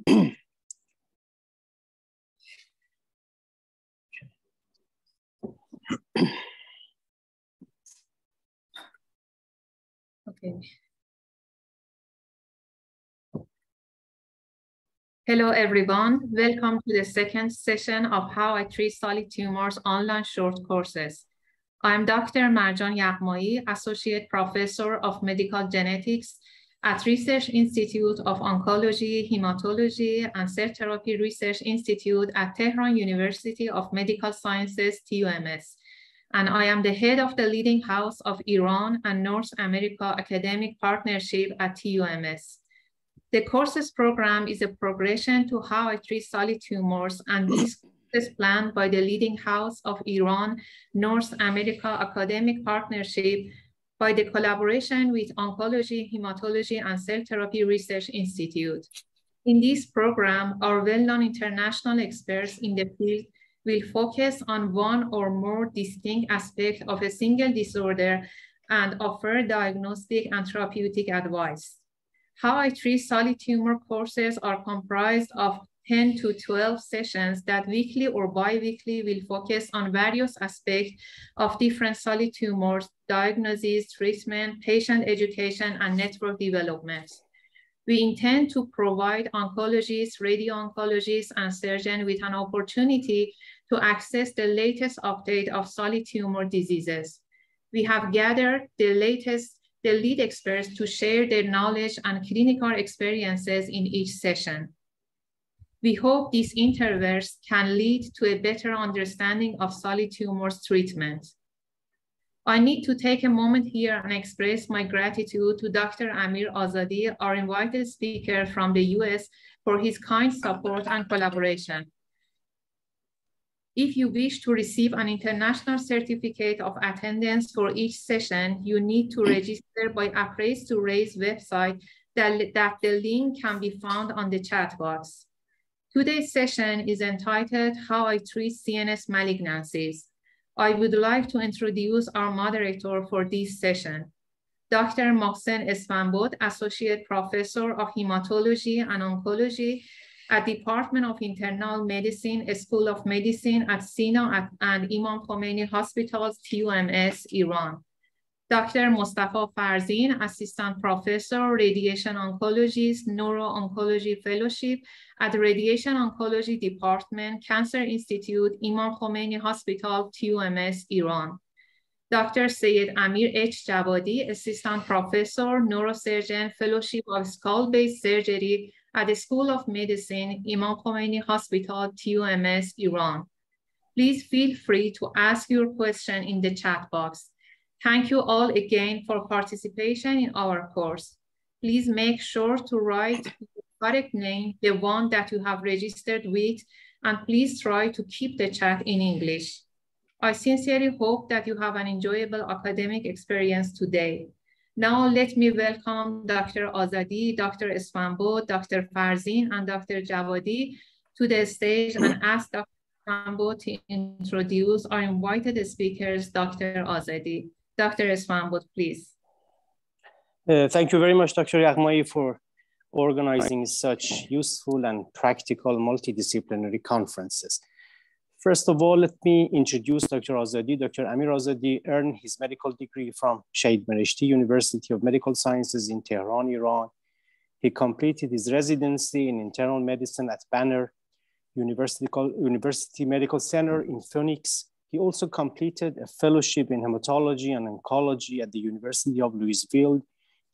Okay. Hello, everyone. Welcome to the second session of How I Treat Solid Tumors online short courses. I'm Dr. Marjan Yaghmai, Associate Professor of Medical Genetics at Research Institute of Oncology, Hematology, and Cell Therapy Research Institute at Tehran University of Medical Sciences, TUMS. And I am the head of the leading house of Iran and North America Academic Partnership at TUMS. The courses program is a progression to How I Treat Solid Tumors, and these courses planned by the leading house of Iran, North America Academic Partnership by the collaboration with Oncology, Hematology, and Cell Therapy Research Institute. In this program, our well-known international experts in the field will focus on one or more distinct aspects of a single disorder and offer diagnostic and therapeutic advice. How I Treat Solid Tumor courses are comprised of 10 to 12 sessions that weekly or bi-weekly will focus on various aspects of different solid tumors, diagnosis, treatment, patient education, and network development. We intend to provide oncologists, radio-oncologists, and surgeons with an opportunity to access the latest update of solid tumor diseases. We have gathered the lead experts to share their knowledge and clinical experiences in each session. We hope these interviews can lead to a better understanding of solid tumors treatment. I need to take a moment here and express my gratitude to Dr. Amir Azadi, our invited speaker from the US, for his kind support and collaboration. If you wish to receive an international certificate of attendance for each session, you need to register by Appraise to Raise website that the link can be found on the chat box. Today's session is entitled How I Treat CNS Malignancies. I would like to introduce our moderator for this session. Dr. Mohsen Esfanbod, Associate Professor of Hematology and Oncology at Department of Internal Medicine, School of Medicine at Sina and Imam Khomeini Hospitals, TUMS, Iran. Dr. Mustafa Farzin, Assistant Professor, Radiation Oncologist, Neuro-Oncology Fellowship at the Radiation Oncology Department, Cancer Institute, Imam Khomeini Hospital, TUMS, Iran. Dr. Syed Amir H. Javadi, Assistant Professor, Neurosurgeon, Fellowship of Skull-Based Surgery at the School of Medicine, Imam Khomeini Hospital, TUMS, Iran. Please feel free to ask your question in the chat box. Thank you all again for participation in our course. Please make sure to write the correct name, the one that you have registered with, and please try to keep the chat in English. I sincerely hope that you have an enjoyable academic experience today. Now let me welcome Dr. Azadi, Dr. Esfanbod, Dr. Farzin, and Dr. Javadi to the stage and ask Dr. Esfanbod to introduce our invited speakers, Dr. Azadi. Dr. Esfanbod, please. Thank you very much, Dr. Yaghmai, for organizing such useful and practical multidisciplinary conferences. First of all, let me introduce Dr. Azadi. Dr. Amir Azadi earned his medical degree from Shahid Mereshti University of Medical Sciences in Tehran, Iran. He completed his residency in internal medicine at Banner University Medical Center in Phoenix. He also completed a fellowship in hematology and oncology at the University of Louisville,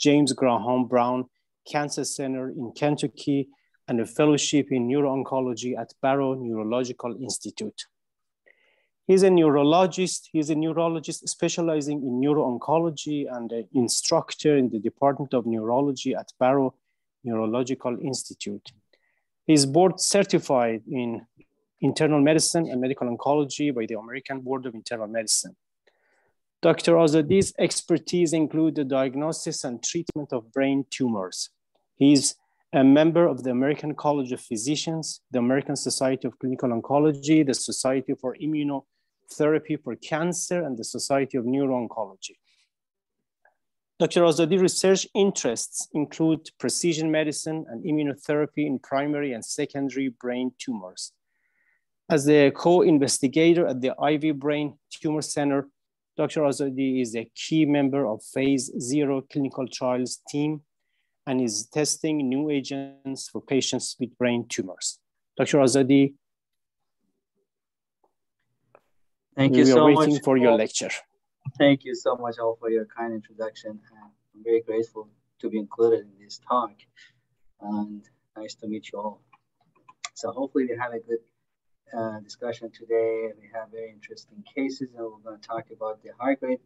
James Graham Brown Cancer Center in Kentucky, and a fellowship in neuro-oncology at Barrow Neurological Institute. He's a neurologist. He's a neurologist specializing in neuro-oncology and an instructor in the Department of Neurology at Barrow Neurological Institute. He's board certified in internal medicine and medical oncology by the American Board of Internal Medicine. Dr. Azadi's expertise include the diagnosis and treatment of brain tumors. He's a member of the American College of Physicians, the American Society of Clinical Oncology, the Society for Immunotherapy for Cancer, and the Society of Neuro-Oncology. Dr. Azadi research interests include precision medicine and immunotherapy in primary and secondary brain tumors. As the co-investigator at the Ivy Brain Tumor Center, Dr. Azadi is a key member of Phase 0 clinical trials team and is testing new agents for patients with brain tumors. Dr. Azadi, thank you so much. We are waiting for your lecture. Thank you so much all for your kind introduction. I'm very grateful to be included in this talk, and nice to meet you all. So hopefully we have a good discussion today. We have very interesting cases, and we're going to talk about the high-grade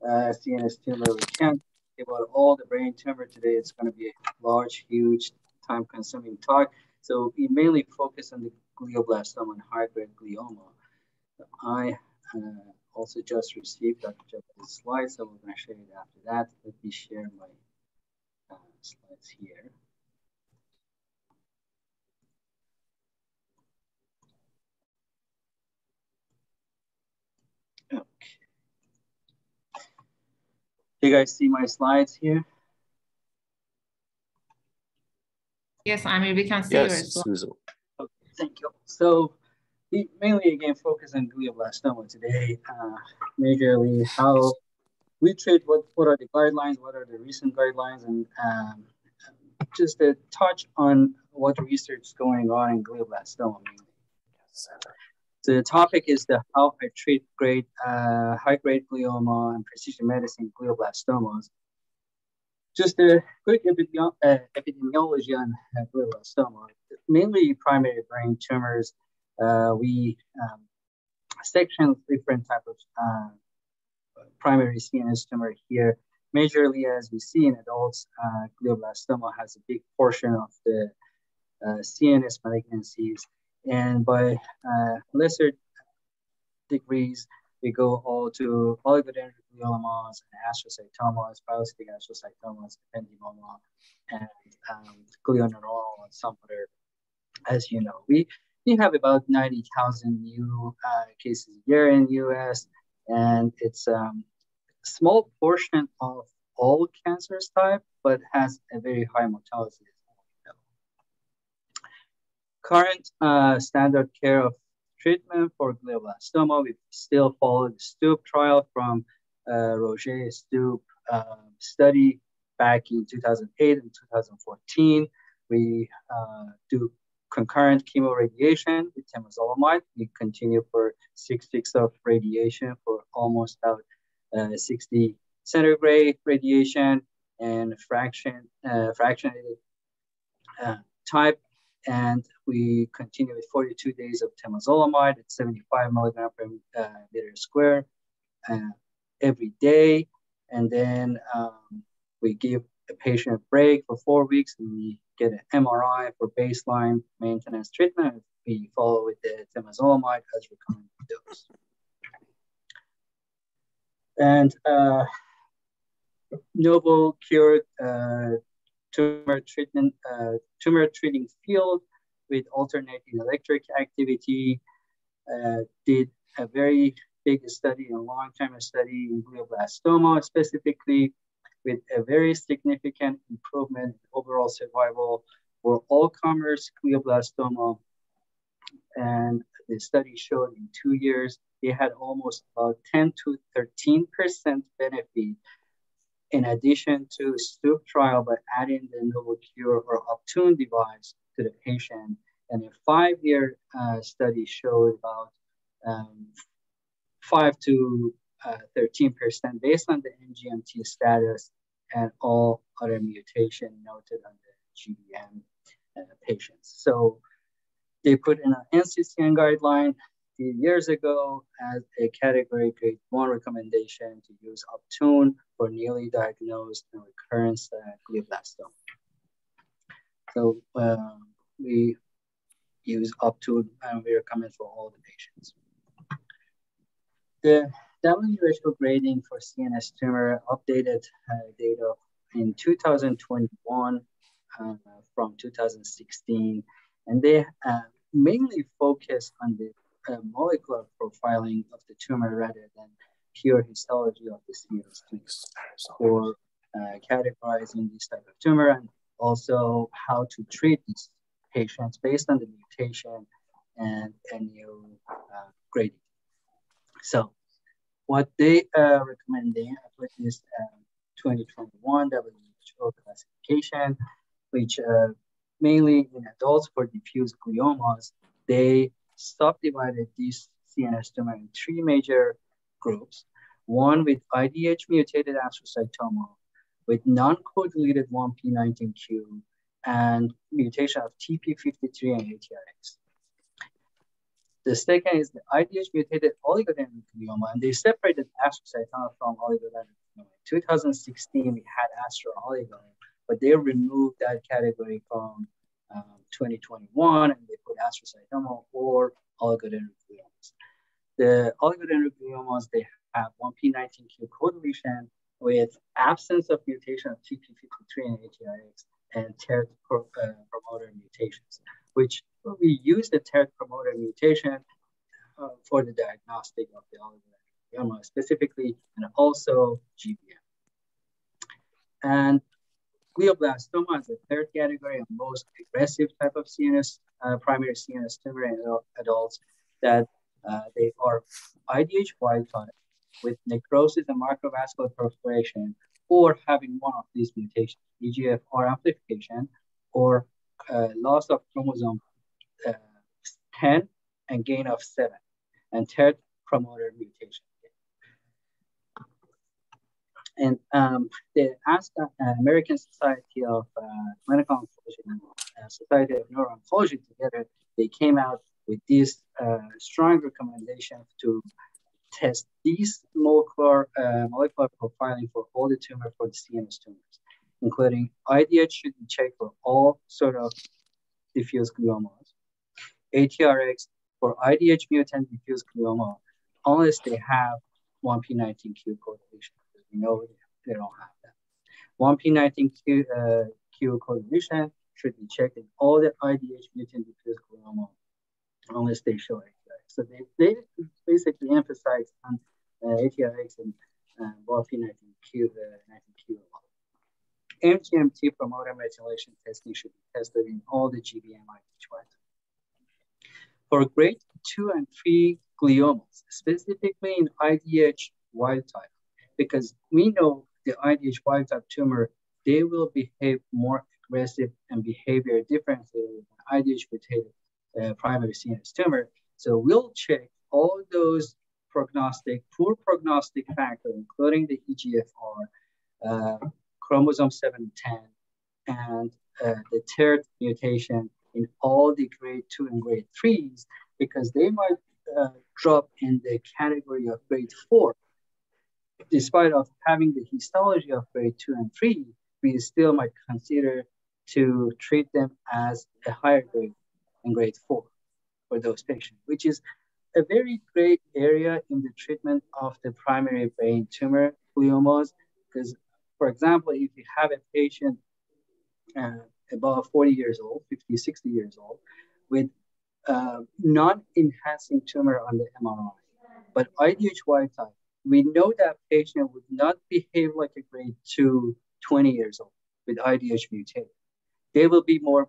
CNS tumor. We can't talk about all the brain tumor today. It's going to be a large, huge, time-consuming talk. So we mainly focus on the glioblastoma and high-grade glioma. I also just received Dr. Jabbar's slides, so we're going to share it after that. Let me share my slides here. Okay. Do you guys see my slides here? Yes, Amir, we can see yours. Okay, thank you. So we mainly again focus on glioblastoma today, majorly how we treat, what are the guidelines, what are the recent guidelines, and just a touch on what research is going on in glioblastoma mainly. So the topic is how I treat high-grade glioma and precision medicine glioblastomas. Just a quick epidemiology on glioblastoma. Mainly primary brain tumors. We section different types of primary CNS tumor here. Majorly, as we see in adults, glioblastoma has a big portion of the CNS malignancies, and by lesser degrees, we go all to oligodendrogliomas and astrocytomas, parasitic astrocytomas, epidemiology, and glioneuronal and some other. As you know, we have about 90,000 new cases a year in the US, and it's a small portion of all cancers type, but has a very high mortality. Current standard care of treatment for glioblastoma, we still follow the STOOP trial from Roger STOOP study back in 2008 and 2014. We do concurrent chemoradiation with temozolomide. We continue for 6 weeks of radiation for almost about 60 centigrade radiation and fractionated type. And we continue with 42 days of temozolomide at 75 milligram per meter square every day. And then we give a patient a break for 4 weeks, and we get an MRI for baseline maintenance treatment. We follow with the temozolomide as recommended dose. And novel cured tumor treating field with alternating electric activity, did a very big study, a long-term study in glioblastoma, specifically with a very significant improvement in overall survival for all comers glioblastoma. And the study showed in 2 years, they had almost about 10 to 13% benefit in addition to STOOP trial by adding the NovoCure or Optune device to the patient. And a 5-year study showed about 5 to 13% based on the NGMT status and all other mutation noted on the GBM patients. So they put in an NCCN guideline a few years ago as a category grade 1 recommendation to use Optune for newly diagnosed and recurrent glioblastoma. So we use Optune and we recommend for all the patients. The WHO grading for CNS tumor updated data in 2021 from 2016, and they mainly focus on the molecular profiling of the tumor rather than pure histology of the CNS tumor. For categorizing this type of tumor, and also how to treat these patients based on the mutation and new grading. So what they recommend, they put this 2021 WHO classification, which mainly in adults for diffuse gliomas, they subdivided these CNS tumor in three major groups. One with IDH mutated astrocytoma, with non-code-deleted 1p19q, and mutation of TP53 and ATRX. The second is the IDH mutated oligodendroglioma, and they separated astrocytoma from oligodendroglioma. In 2016, we had astro-oligo, but they removed that category from 2021, and they put astrocytoma or oligodendrogliomas. The oligodendrogliomas, they have 1p19q co-deletion with absence of mutation of TP53 and ATRX and TERT promoter mutations, which we use the TERT promoter mutation for the diagnostic of the oligodendroglioma specifically, and also GBM. And glioblastoma is the third category of most aggressive type of CNS, primary CNS tumor in adults, that they are IDH wild type with necrosis and microvascular proliferation, or having one of these mutations, EGFR amplification, or loss of chromosome 10 and gain of 7, and TERT promoter mutation. And the ASCO, American Society of Clinical Oncology and Society of Neuro-Oncology together, they came out with this strong recommendation to test these molecular profiling for all the tumor for the CNS tumors, including IDH should be checked for all sort of diffuse gliomas, ATRX for IDH mutant diffuse glioma, unless they have 1p19q co-deletion, because we know they don't have that. 1p19q co-deletion should be checked in all the IDH mutant diffuse glioma, unless they show ATRX. So they basically emphasize on ATRX and 1p19q. MGMT promoter methylation testing should be tested in all the GBM IDH wild type. For grade 2 and 3 gliomas, specifically in IDH wild type, because we know the IDH wild type tumor, they will behave more aggressive and behavior differentiated than IDH mutated primary CNS tumor. So we'll check all those poor prognostic factors, including the EGFR, chromosome 7 and 10, and the TERT mutation in all the grade 2 and grade 3s, because they might drop in the category of grade 4. Despite of having the histology of grade 2 and 3, we still might consider to treat them as a higher grade in grade 4 for those patients, which is a very great area in the treatment of the primary brain tumor gliomas. Because, for example, if you have a patient above 40 years old, 50, 60 years old, with non-enhancing tumor on the MRI, but IDH wild type, we know that patient would not behave like a grade 2, 20 years old with IDH mutated. They will be more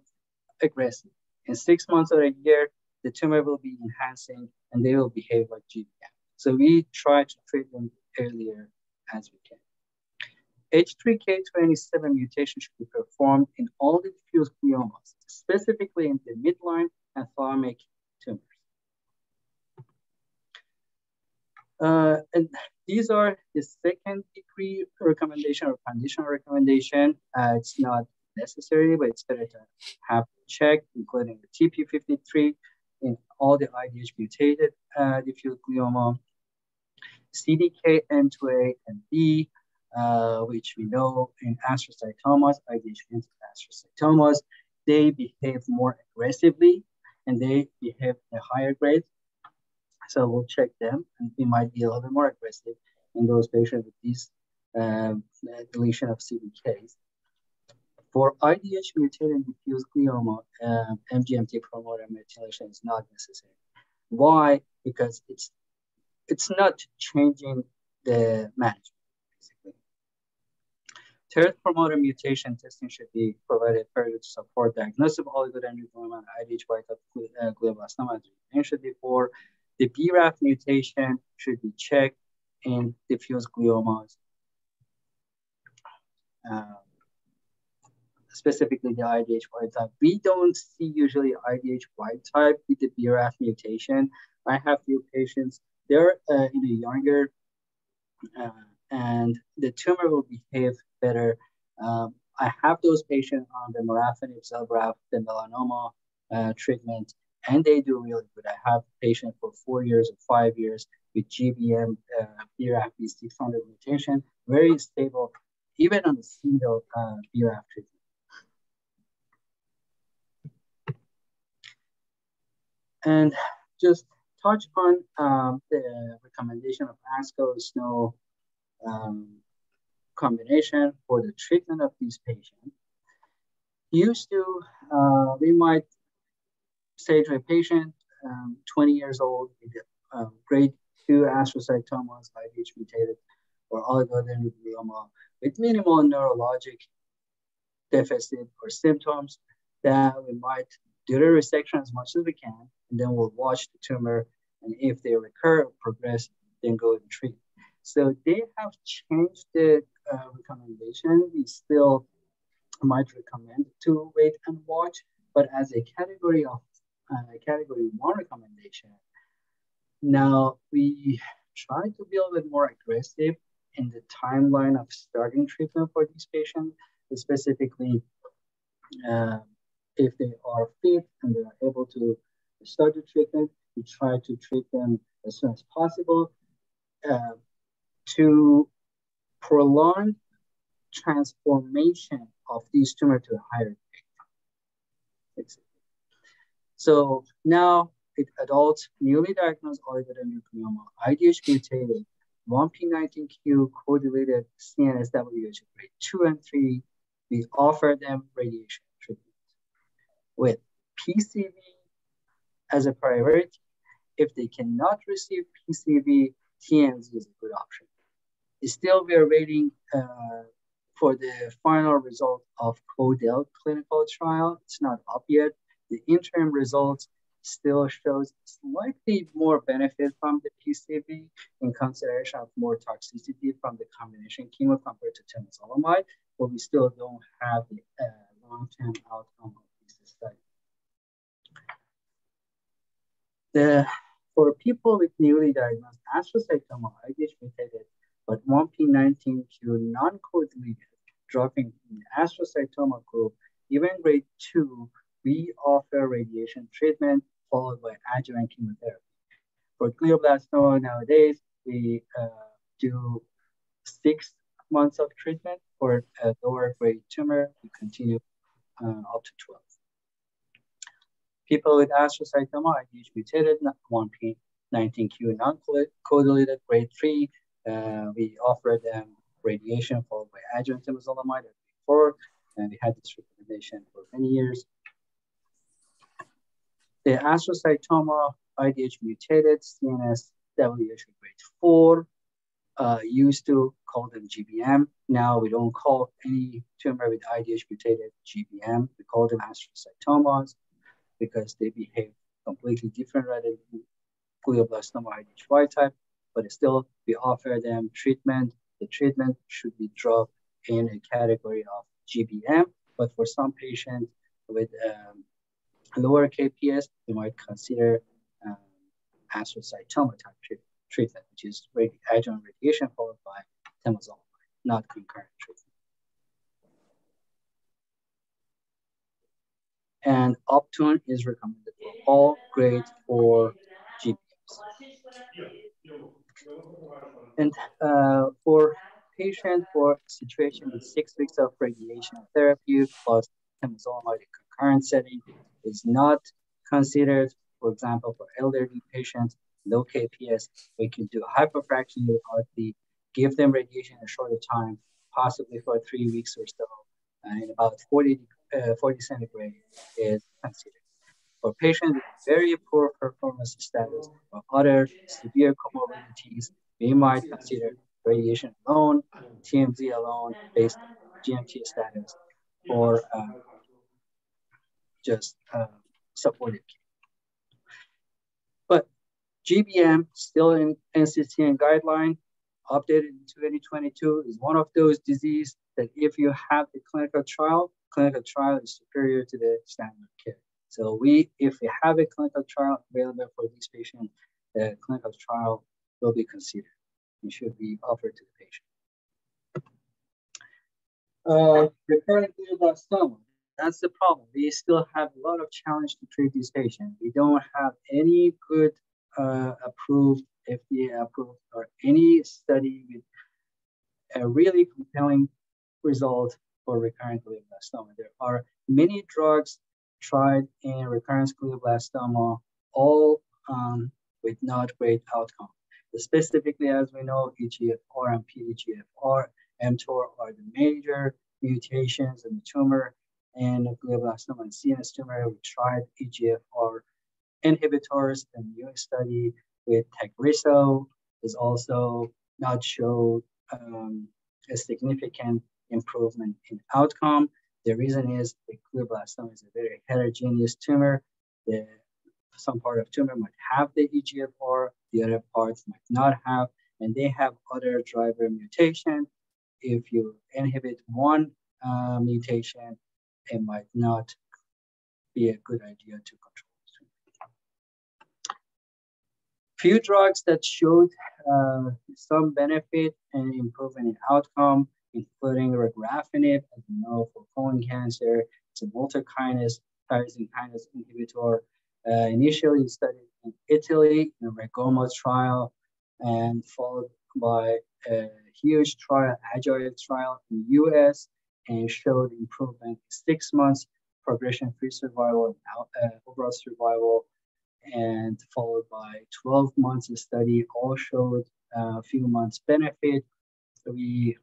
aggressive. In 6 months or a year, the tumor will be enhancing and they will behave like GBM. So we try to treat them earlier as we can. H3K27 mutation should be performed in all the diffuse gliomas, specifically in the midline and thalamic tumors. And these are the second degree recommendation or conditional recommendation. It's not necessary, but it's better to have checked, including the TP53 in all the IDH mutated diffuse glioma, CDKN2A and B, which we know in astrocytomas, IDH mutant astrocytomas, they behave more aggressively and they behave at a higher grade. So we'll check them, and we might be a little bit more aggressive in those patients with this deletion of CDKs. For IDH mutated diffuse glioma, MGMT promoter methylation is not necessary. Why? Because it's not changing the management, basically. Third, promoter mutation testing should be provided further to support diagnosis of oligodendroglioma and IDH type glioblastoma, as we mentioned before. The BRAF mutation should be checked in diffuse gliomas, specifically the IDH wild type. We don't see usually IDH wild type with the BRAF mutation. I have few patients, they're in a younger, and the tumor will behave better. I have those patients on the Regorafenib, Zelbraf, the melanoma treatment, and they do really good. I have patients for 4 years or 5 years with GBM, BRAF V600 mutation, very stable, even on a single BRAF treatment. And just touch on the recommendation of ASCO SNO combination for the treatment of these patients. Used to, we might say to a patient, 20 years old, with grade 2 astrocytomas, IDH mutated, or oligodendroglioma, with minimal neurologic deficit or symptoms, that we might do the resection as much as we can, and then we'll watch the tumor, and if they recur or progress, then go and treat. So they have changed the recommendation. We still might recommend to wait and watch, but as a category of category 1 recommendation, now we try to be a little bit more aggressive in the timeline of starting treatment for these patients, specifically if they are fit and they are able to start the treatment, we try to treat them as soon as possible to prolong transformation of these tumors to a higher grade. So now with adults newly diagnosed oligodendroglioma, IDH mutated, 1p19q co-deleted CNS grade 2 and 3, we offer them radiation treatment with PCV as a priority. If they cannot receive PCV, TMZ is a good option. Still, we are waiting for the final result of CODEL clinical trial. It's not up yet. The interim results still shows slightly more benefit from the PCV in consideration of more toxicity from the combination chemo compared to temozolomide, but we still don't have the long-term outcome of this study. For people with newly diagnosed astrocytoma, IDH mutated, but 1p19q non-co-deleted, dropping in the astrocytoma group, even grade 2, we offer radiation treatment followed by adjuvant chemotherapy. For glioblastoma nowadays, we do 6 months of treatment. For a lower grade tumor, we continue up to 12. People with astrocytoma, IDH mutated, 1p19q non-co-deleted, grade 3, we offer them radiation followed by adjuvant temozolomide before, and we had this recommendation for many years. The astrocytoma, IDH mutated, CNS grade 4, used to call them GBM. Now we don't call any tumor with IDH mutated GBM. We call them astrocytomas because they behave completely different rather than glioblastoma IDH wild type, but still we offer them treatment. The treatment should be dropped in a category of GBM, but for some patients with lower KPS, we might consider astrocytoma type treatment, which is adjuvant radiation followed by temozolomide, not concurrent treatment. And Optune is recommended for all grade 4 GBMs. And for patient for situation with 6 weeks of radiation therapy plus temozolomide in concurrent setting is not considered. For example, for elderly patients, low KPS, we can do hyperfractionated RT, give them radiation in a shorter time, possibly for 3 weeks or so, and about 40 centigrade is considered. For patients with very poor performance status or other severe comorbidities, we might consider radiation alone, TMZ alone, based on GMT status or just supportive care. But GBM, still in NCCN guideline, updated in 2022, is one of those diseases that if you have the clinical trial is superior to the standard of care. So if we have a clinical trial available for these patients, the clinical trial will be considered and should be offered to the patient. Recurrent glioblastoma, that's the problem. We still have a lot of challenge to treat these patients. We don't have any good approved, FDA approved, or any study with a really compelling result for recurrent glioblastoma. There are many drugs tried in recurrent glioblastoma, all with not great outcome. Specifically, as we know, EGFR and PDGFR, mTOR are the major mutations in the tumor, and glioblastoma and CNS tumor. We tried EGFR inhibitors. The new study with Tagrisso is also not showed a significant improvement in outcome. The reason is the glioblastoma is a very heterogeneous tumor. Some part of tumor might have the EGFR, the other parts might not have, and they have other driver mutation. If you inhibit one mutation, it might not be a good idea to control the tumor. Few drugs that showed some benefit and improvement in outcome, including Regorafenib, as you know, for colon cancer. It's a multi-kinase tyrosine kinase inhibitor. Initially studied in Italy in a REGOMA trial, and followed by a huge trial, agile trial in the US, and showed improvement in 6 months, progression-free survival, overall survival, and followed by 12 months of study, all showed a few months benefit. We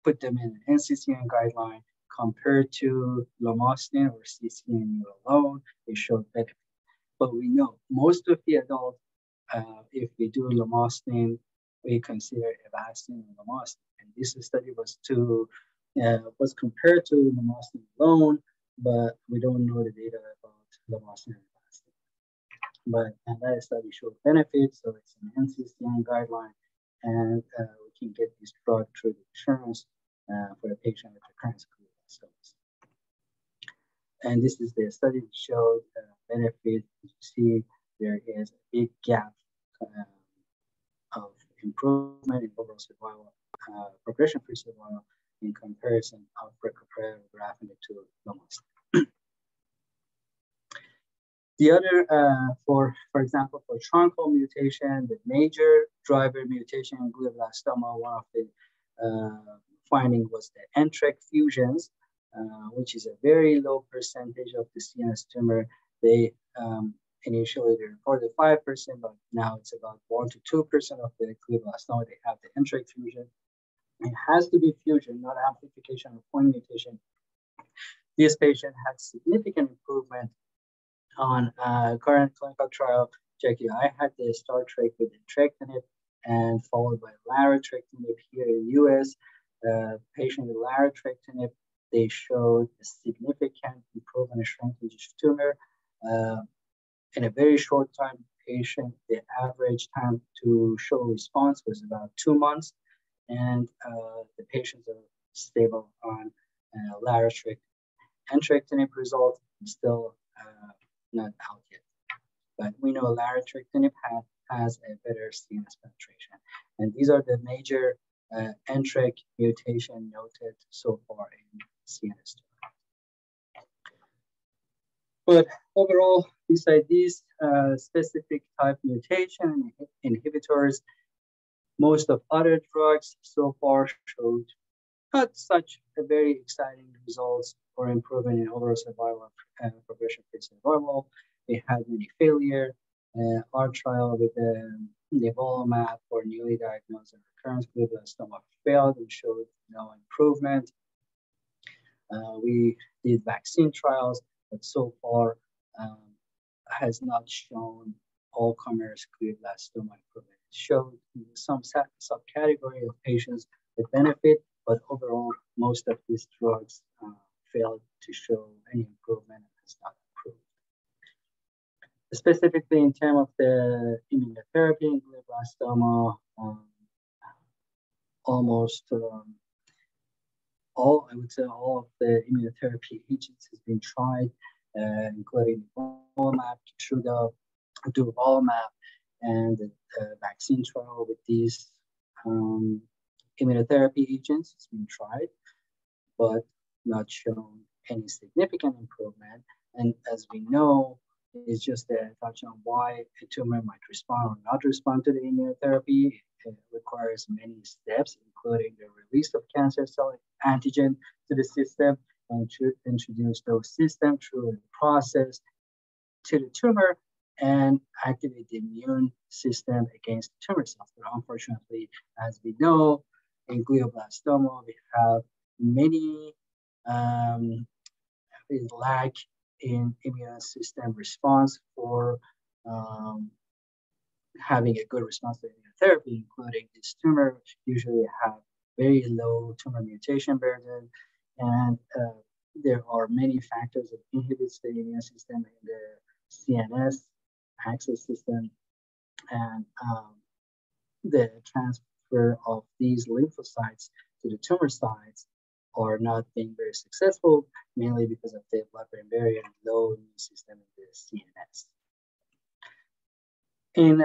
put them in an NCCN guideline compared to Lomustine or CCNU alone. They showed benefit. But we know most of the adults, if we do Lomustine, we consider Avastin and Lomustine. And this study was compared to Lomustine alone, but we don't know the data about Lomustine and Avastin. But that study showed benefits, so it's an NCCN guideline, and we can get this drug through the insurance for the patient with recurrent glioblastoma. And this is the study that showed benefit. You see there is a big gap of improvement in overall survival, progression-free survival, in comparison of Regorafenib to Lomustine. The other, for example, for truncal mutation, the major driver mutation in glioblastoma, one of the finding was the NTRK fusions, which is a very low percentage of the CNS tumor. They initially they reported 5%, but now it's about 1 to 2% of the glioblastoma. They have the NTRK fusion. It has to be fusion, not amplification or point mutation. This patient had significant improvement on current clinical trial. I had the Star Trek with entrectinib and followed by larotrectinib here in the US. Patient with larotrectinib, they showed a significant improvement in shrinkage of tumor. In a very short time, patient, the average time to show response was about 2 months, and the patients are stable on larotrectinib. Entrectinib result is still not out yet, but we know larotrectinib has a better CNS penetration, and these are the major NTRK mutation noted so far in CNS. But overall, besides these specific type mutation inhibitors, most of other drugs so far showed not such a very exciting results for improvement in overall survival and progression-free survival. We had many failure. Our trial with the nivolumab for newly diagnosed and recurrent glioblastoma failed and showed no improvement. We did vaccine trials, but so far has not shown all comers glioblastoma improvement. It showed some subcategory of patients with benefit, but overall, most of these drugs failed to show any improvement and has not improved. Specifically in terms of the immunotherapy in glioblastoma, almost all of the immunotherapy agents has been tried, including nivolumab, Keytruda, durvalumab, and the vaccine trial with these immunotherapy agents has been tried, but not shown any significant improvement. And as we know, it's just a touch on why a tumor might respond or not respond to the immunotherapy. It requires many steps, including the release of cancer cell antigen to the system and to introduce those systems through the process to the tumor and activate the immune system against tumor cells. But unfortunately, as we know, in glioblastoma, we have many lack in immune system response for having a good response to immunotherapy, including this tumor, which usually have very low tumor mutation burden. And there are many factors that inhibit the immune system in the CNS axis system. And the transfer of these lymphocytes to the tumor sites are not being very successful, mainly because of the blood-brain barrier and low immune system in the CNS. In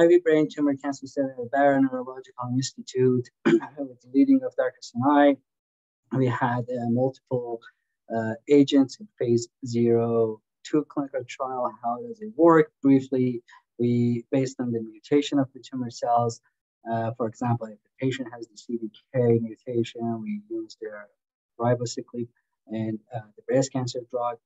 IV brain tumor cancer center at Barrow Neurological Institute, with the leading of Dr. Sinai, we had multiple agents in phase 0-2 clinical trial. How does it work? Briefly, we, based on the mutation of the tumor cells, for example, if the patient has the CDK mutation, we use their ribociclib and the breast cancer drug,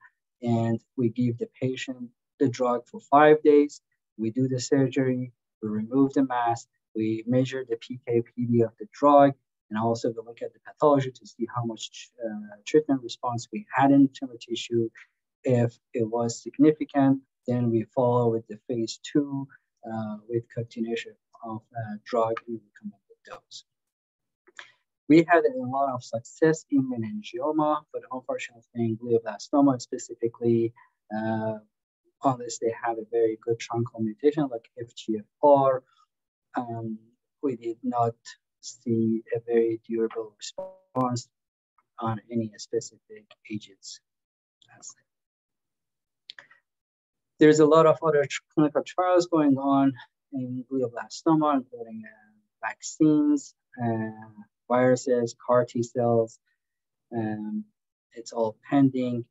and we give the patient the drug for 5 days. We do the surgery, we remove the mass, we measure the PK/PD of the drug, and also we look at the pathology to see how much treatment response we had in tumor tissue. If it was significant, then we follow with the phase 2 with continuation of drug and recommended dose. We had a lot of success in meningioma, but unfortunately in glioblastoma specifically, unless they have a very good truncal mutation like FGFR, we did not see a very durable response on any specific agents. There's a lot of other clinical trials going on in glioblastoma, including vaccines, viruses, CAR T cells. It's all pending.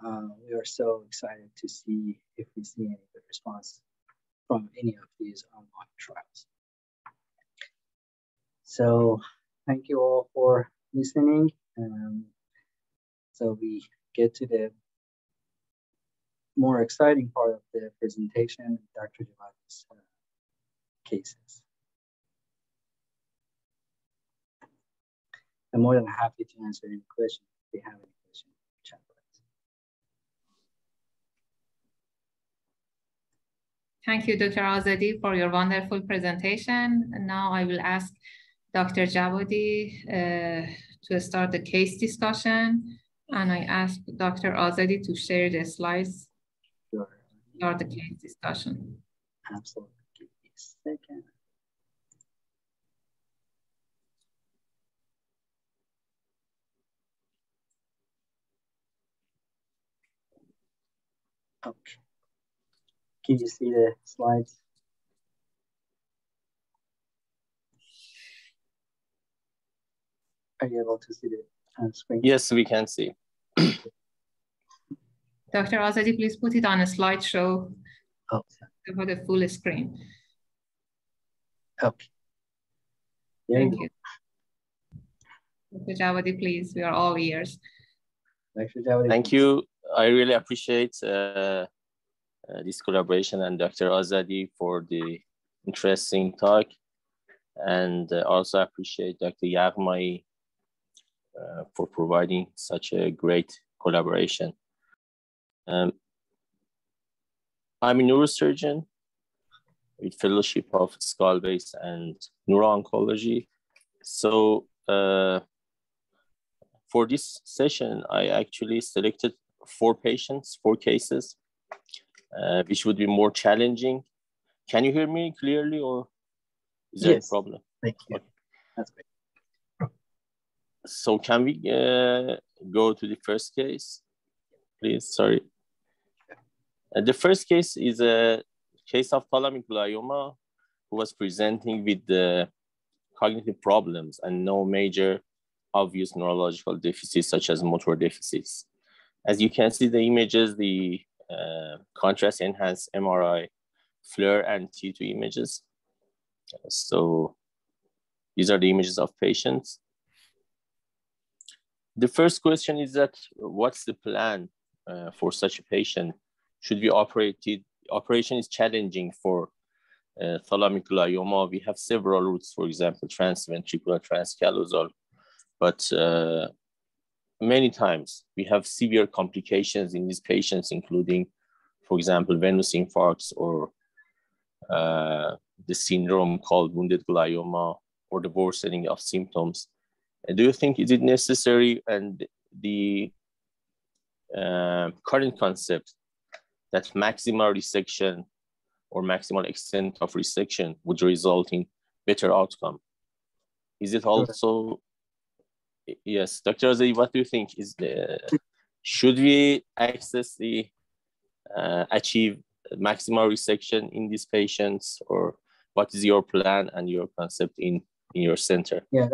We are so excited to see if we see any good response from any of these ongoing trials. So thank you all for listening. So we get to the more exciting part of the presentation, Dr. Javadi's cases. I'm more than happy to answer any questions if you have any questions. Chat box. Thank you, Dr. Azadi, for your wonderful presentation. And now I will ask Dr. Javadi to start the case discussion. And I ask Dr. Azadi to share the slides. Sure. Start the case discussion. Absolutely. Give me a second. Okay. Can you see the slides? Are you able to see the screen? Yes, we can see. Dr. Azadi, please put it on a slideshow for the full screen. Okay. Thank you. Dr. Javadi, please, we are all ears. Dr. Javadi, thank you. I really appreciate this collaboration and Dr. Azadi for the interesting talk. And also appreciate Dr. Yaghmai for providing such a great collaboration. I'm a neurosurgeon with fellowship of skull base and neuro-oncology. So for this session, I actually selected 4 patients, 4 cases, which would be more challenging. Can you hear me clearly, or is there a problem? Thank you. Okay. That's great. So can we go to the first case, please? Sorry. The first case is a case of thalamic glioma who was presenting with the cognitive problems and no major obvious neurological deficits such as motor deficits. As you can see the images, the contrast enhanced MRI, FLAIR and T2 images. So these are the images of patients. The first question is that what's the plan for such a patient? Should we operate it? Operation is challenging for thalamic glioma. We have several routes, for example, transventricular, transcallosal, but many times we have severe complications in these patients, including, for example, venous infarcts or the syndrome called wounded glioma or the worsening of symptoms. Do you think is it necessary, and the current concept that maximal resection or maximal extent of resection would result in better outcome? Is it also, yes, Dr. Azadi, what do you think? Should we access the achieve maximal resection in these patients, or what is your plan and your concept in your center? Yeah,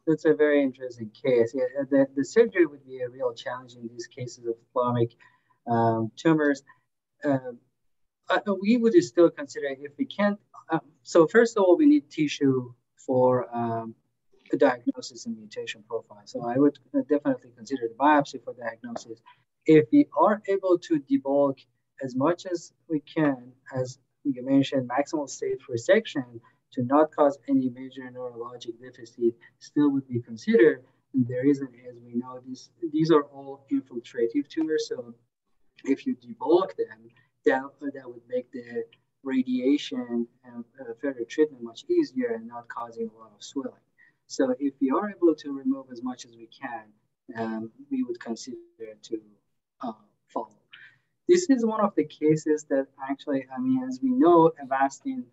that's a very interesting case. Yeah, the surgery would be a real challenge in these cases of thalamic tumors. We would still consider if we can't. So first of all, we need tissue for a diagnosis and mutation profile. So I would definitely consider the biopsy for diagnosis. If we are able to debulk as much as we can, as you mentioned, maximal safe resection to not cause any major neurologic deficit still would be considered. And the reason is we know these are all infiltrative tumors. So if you debulk them, that would make the radiation and further treatment much easier and not causing a lot of swelling. So if we are able to remove as much as we can, we would consider to follow. This is one of the cases that actually, I mean, as we know, Avastin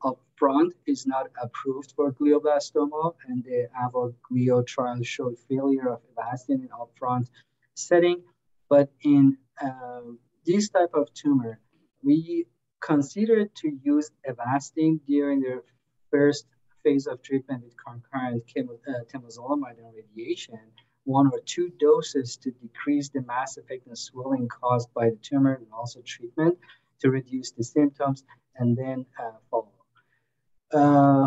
upfront is not approved for glioblastoma, and the AVO-Glio trial showed failure of Avastin in upfront setting. But in this type of tumor, we considered to use Avastin during the first phase of treatment with concurrent temozolomide and radiation, 1 or 2 doses to decrease the mass effect and swelling caused by the tumor, and also treatment to reduce the symptoms, and then follow.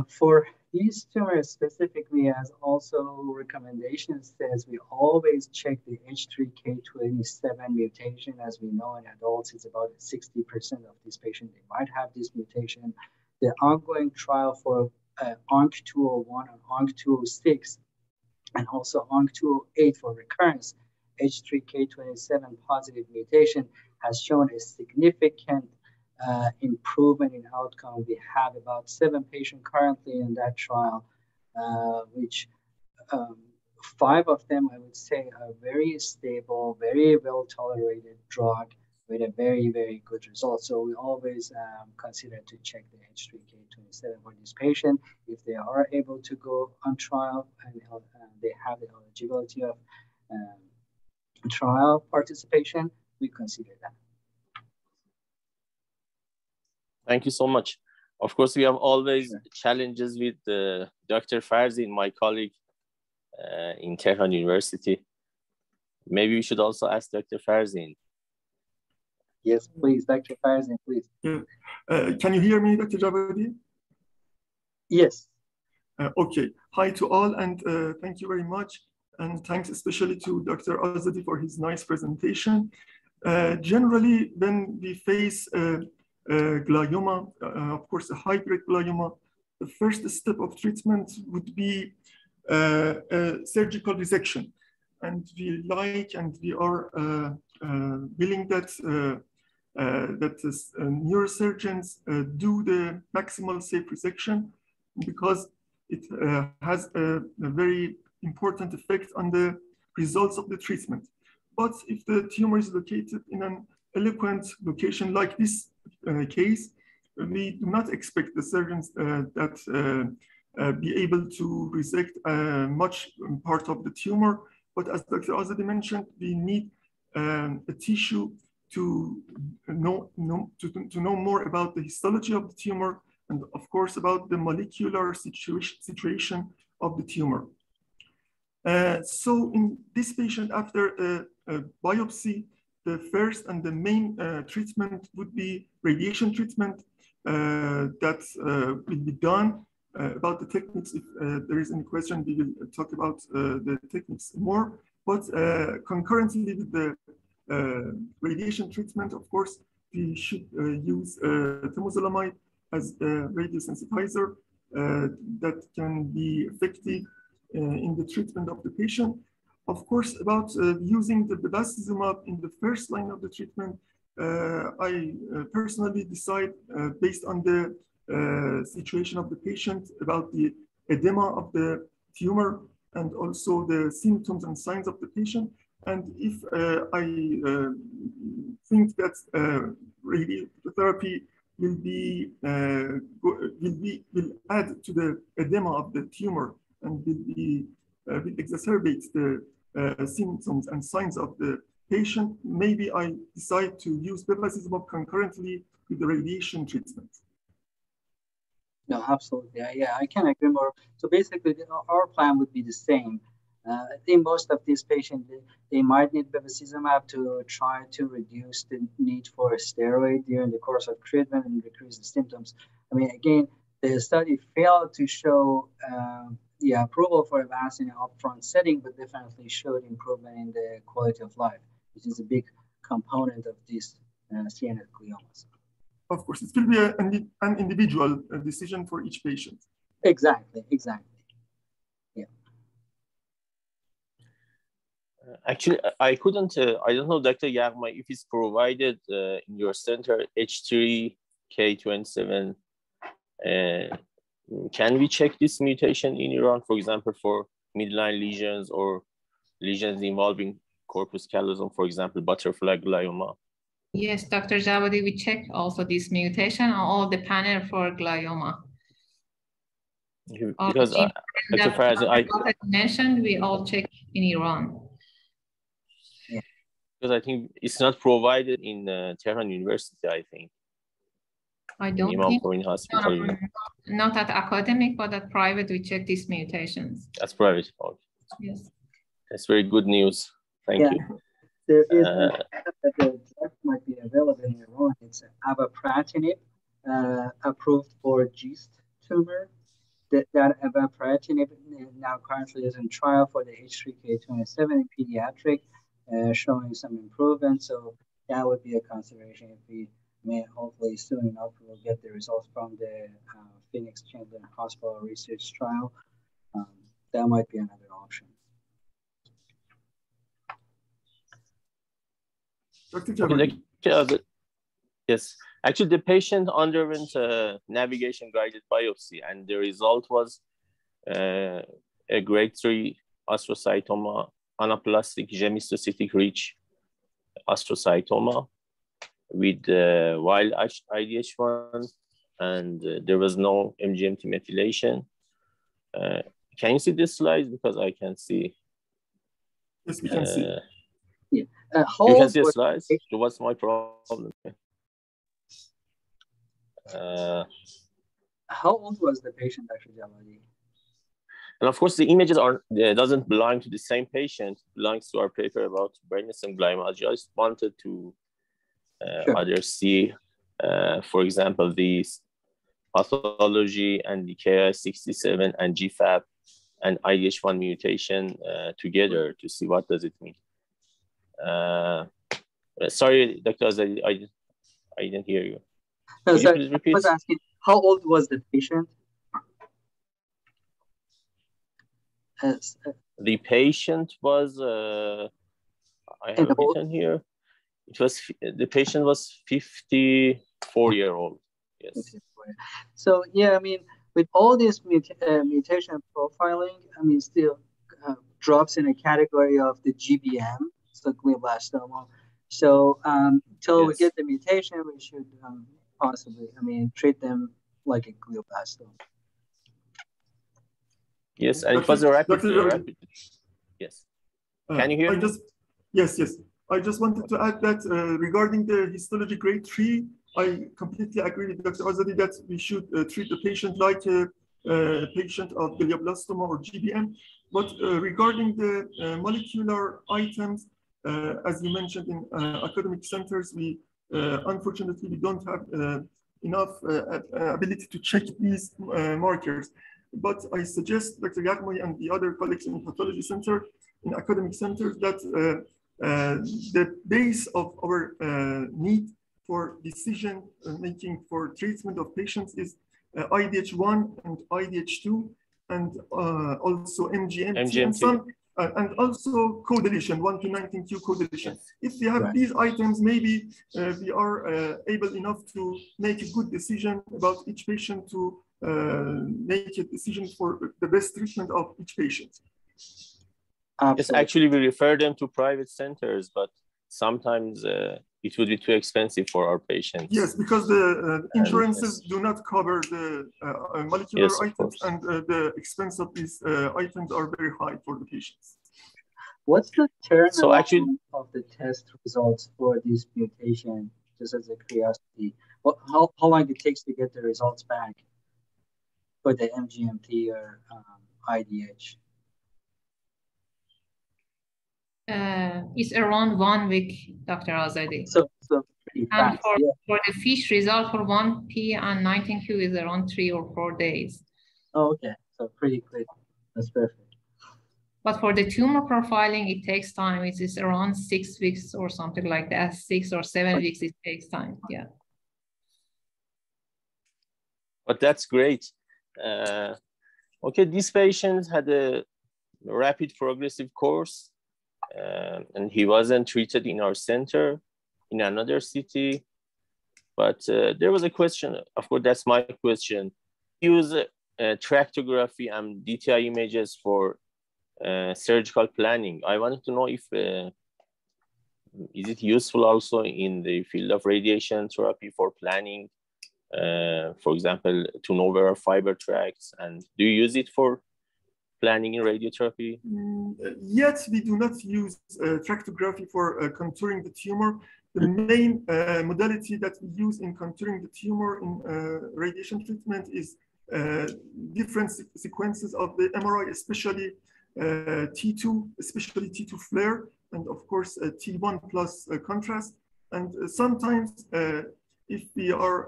For these tumors specifically, as also recommendation says, we always check the H3K27 mutation. As we know, in adults, it's about 60% of these patients, they might have this mutation. The ongoing trial for ONC201 and ONC206, and also ONC208 for recurrence, H3K27 positive mutation has shown a significant improvement in outcome. We have about 7 patients currently in that trial, which 5 of them, I would say, are very stable, very well tolerated drug with a very, very good result. So we always consider to check the H3K27 for this patient. If they are able to go on trial and they have the eligibility of trial participation, we consider that. Thank you so much. Of course, we have always challenges with Dr. Farzin, my colleague in Tehran University. Maybe we should also ask Dr. Farzin. Yes, please, Dr. Farzin, please. Can you hear me, Dr. Javadi? Yes. Okay. Hi to all, and thank you very much. And thanks especially to Dr. Azadi for his nice presentation. Generally, when we face glioma, of course, a high-grade glioma, the first step of treatment would be a surgical resection. And we like and we are willing that neurosurgeons do the maximal safe resection, because it has a very important effect on the results of the treatment. But if the tumor is located in an eloquent location like this case, we do not expect the surgeons that be able to resect much part of the tumor. But as Dr. Azadi mentioned, we need a tissue to know more about the histology of the tumor and of course about the molecular situation of the tumor. So in this patient, after a biopsy, the first and the main treatment would be radiation treatment that will be done. About the techniques, if there is any question, we will talk about the techniques more. But concurrently with the radiation treatment, of course, we should use temozolomide as a radiosensitizer that can be effective in the treatment of the patient. Of course, about using the bevacizumab in the first line of the treatment, I personally decide based on the situation of the patient about the edema of the tumor and also the symptoms and signs of the patient. And if I think that radiotherapy will add to the edema of the tumor and will exacerbate the symptoms and signs of the patient, maybe I decide to use bevacizumab concurrently with the radiation treatment. No, absolutely. Yeah, I can agree more. So basically, our plan would be the same. I think most of these patients, they might need bevacizumab to try to reduce the need for a steroid during the course of treatment and decrease the symptoms. I mean, again, the study failed to show the approval for Avastin in an upfront setting, but definitely showed improvement in the quality of life, which is a big component of these CNS gliomas. Of course, it will be an individual decision for each patient. Exactly. Yeah. Actually, I couldn't, I don't know, Dr. Yaghma, if it's provided in your center, H3K27, can we check this mutation in Iran, for example, for midline lesions or lesions involving corpus callosum, for example, butterfly glioma? Yes, Dr. Javadi, we check also this mutation on all the panel for glioma. Because Dr. Faraz, I mentioned, we all check in Iran. Yeah. Because I think it's not provided in Tehran University, I think. I don't Imam think, Hospital. Not at academic, but at private, we check these mutations. That's private. Okay. Yes. That's very good news. Thank you. There is that the drug might be available in Iran. It's avapritinib, approved for GIST tumor. That avapritinib now currently is in trial for the H3K27 in pediatric, showing some improvement. So that would be a consideration if we may hopefully soon enough we'll get the results from the Phoenix Chamberlain Hospital research trial. That might be another option. Yes, actually the patient underwent a navigation guided biopsy and the result was a grade 3 astrocytoma, anaplastic gemistocytic rich astrocytoma with wild IDH1 and there was no MGMT methylation. Can you see this slide? Because I can see. Yes, we can see. Yeah. You can see the slides? What's my problem? How old was the patient, Dr. Javadi? And of course, the images doesn't belong to the same patient. It belongs to our paper about brainstem glioma. I just wanted to either see, for example, the pathology and the Ki67 and GFAP and IDH1 mutation together to see what does it mean. Sorry, Dr. Azadi, I didn't hear you. No, sorry, please repeat? I was asking, how old was the patient? The patient was, I have it written here. It was, the patient was 54-year-old. Yes. So, yeah, I mean, with all this mutation profiling, I mean, still drops in a category of the GBM, so glioblastoma. So until we get the mutation, we should possibly, I mean, treat them like a glioblastoma. Yes, and it was a rapid. Yes. Can you hear me? Yes. I just wanted to add that regarding the histology grade 3, I completely agree with Dr. Azadi that we should treat the patient like a patient of glioblastoma or GBM. But regarding the molecular items, as you mentioned in academic centers, we unfortunately we don't have enough ability to check these markers. But I suggest Dr. Yaghmoui and the other colleagues in pathology center, in academic centers, that the base of our need for decision making for treatment of patients is IDH1 and IDH2, and also MGMT. And also co-deletion, 1 to 19q co-deletion. If we have these items, maybe we are able enough to make a good decision about each patient, to make a decision for the best treatment of each patient. Yes, actually, we refer them to private centers, but sometimes it would be too expensive for our patients. Yes, because the insurances do not cover the molecular items, and the expense of these items are very high for the patients. What's the turnaround of the test results for this mutation, just as a curiosity? How long it takes to get the results back for the MGMT or IDH? It's around 1 week, Dr. Azadi. So pretty fast. And for the FISH result for 1P and 19Q is around 3 or 4 days. Oh, okay. So pretty quick. That's perfect. But for the tumor profiling, it takes time. It is around 6 weeks or something like that. 6 or 7 weeks, it takes time. Yeah. But that's great. Okay, these patients had a rapid progressive course. And he wasn't treated in our center, in another city. But there was a question, of course, that's my question. Use tractography and DTI images for surgical planning. I wanted to know if, is it useful also in the field of radiation therapy for planning, for example, to know where are fiber tracts, and do you use it for planning in radiotherapy? Yet we do not use tractography for contouring the tumor. The main modality that we use in contouring the tumor in radiation treatment is different sequences of the MRI, especially T2, especially T2 flare, and of course T1 plus contrast. And sometimes if we are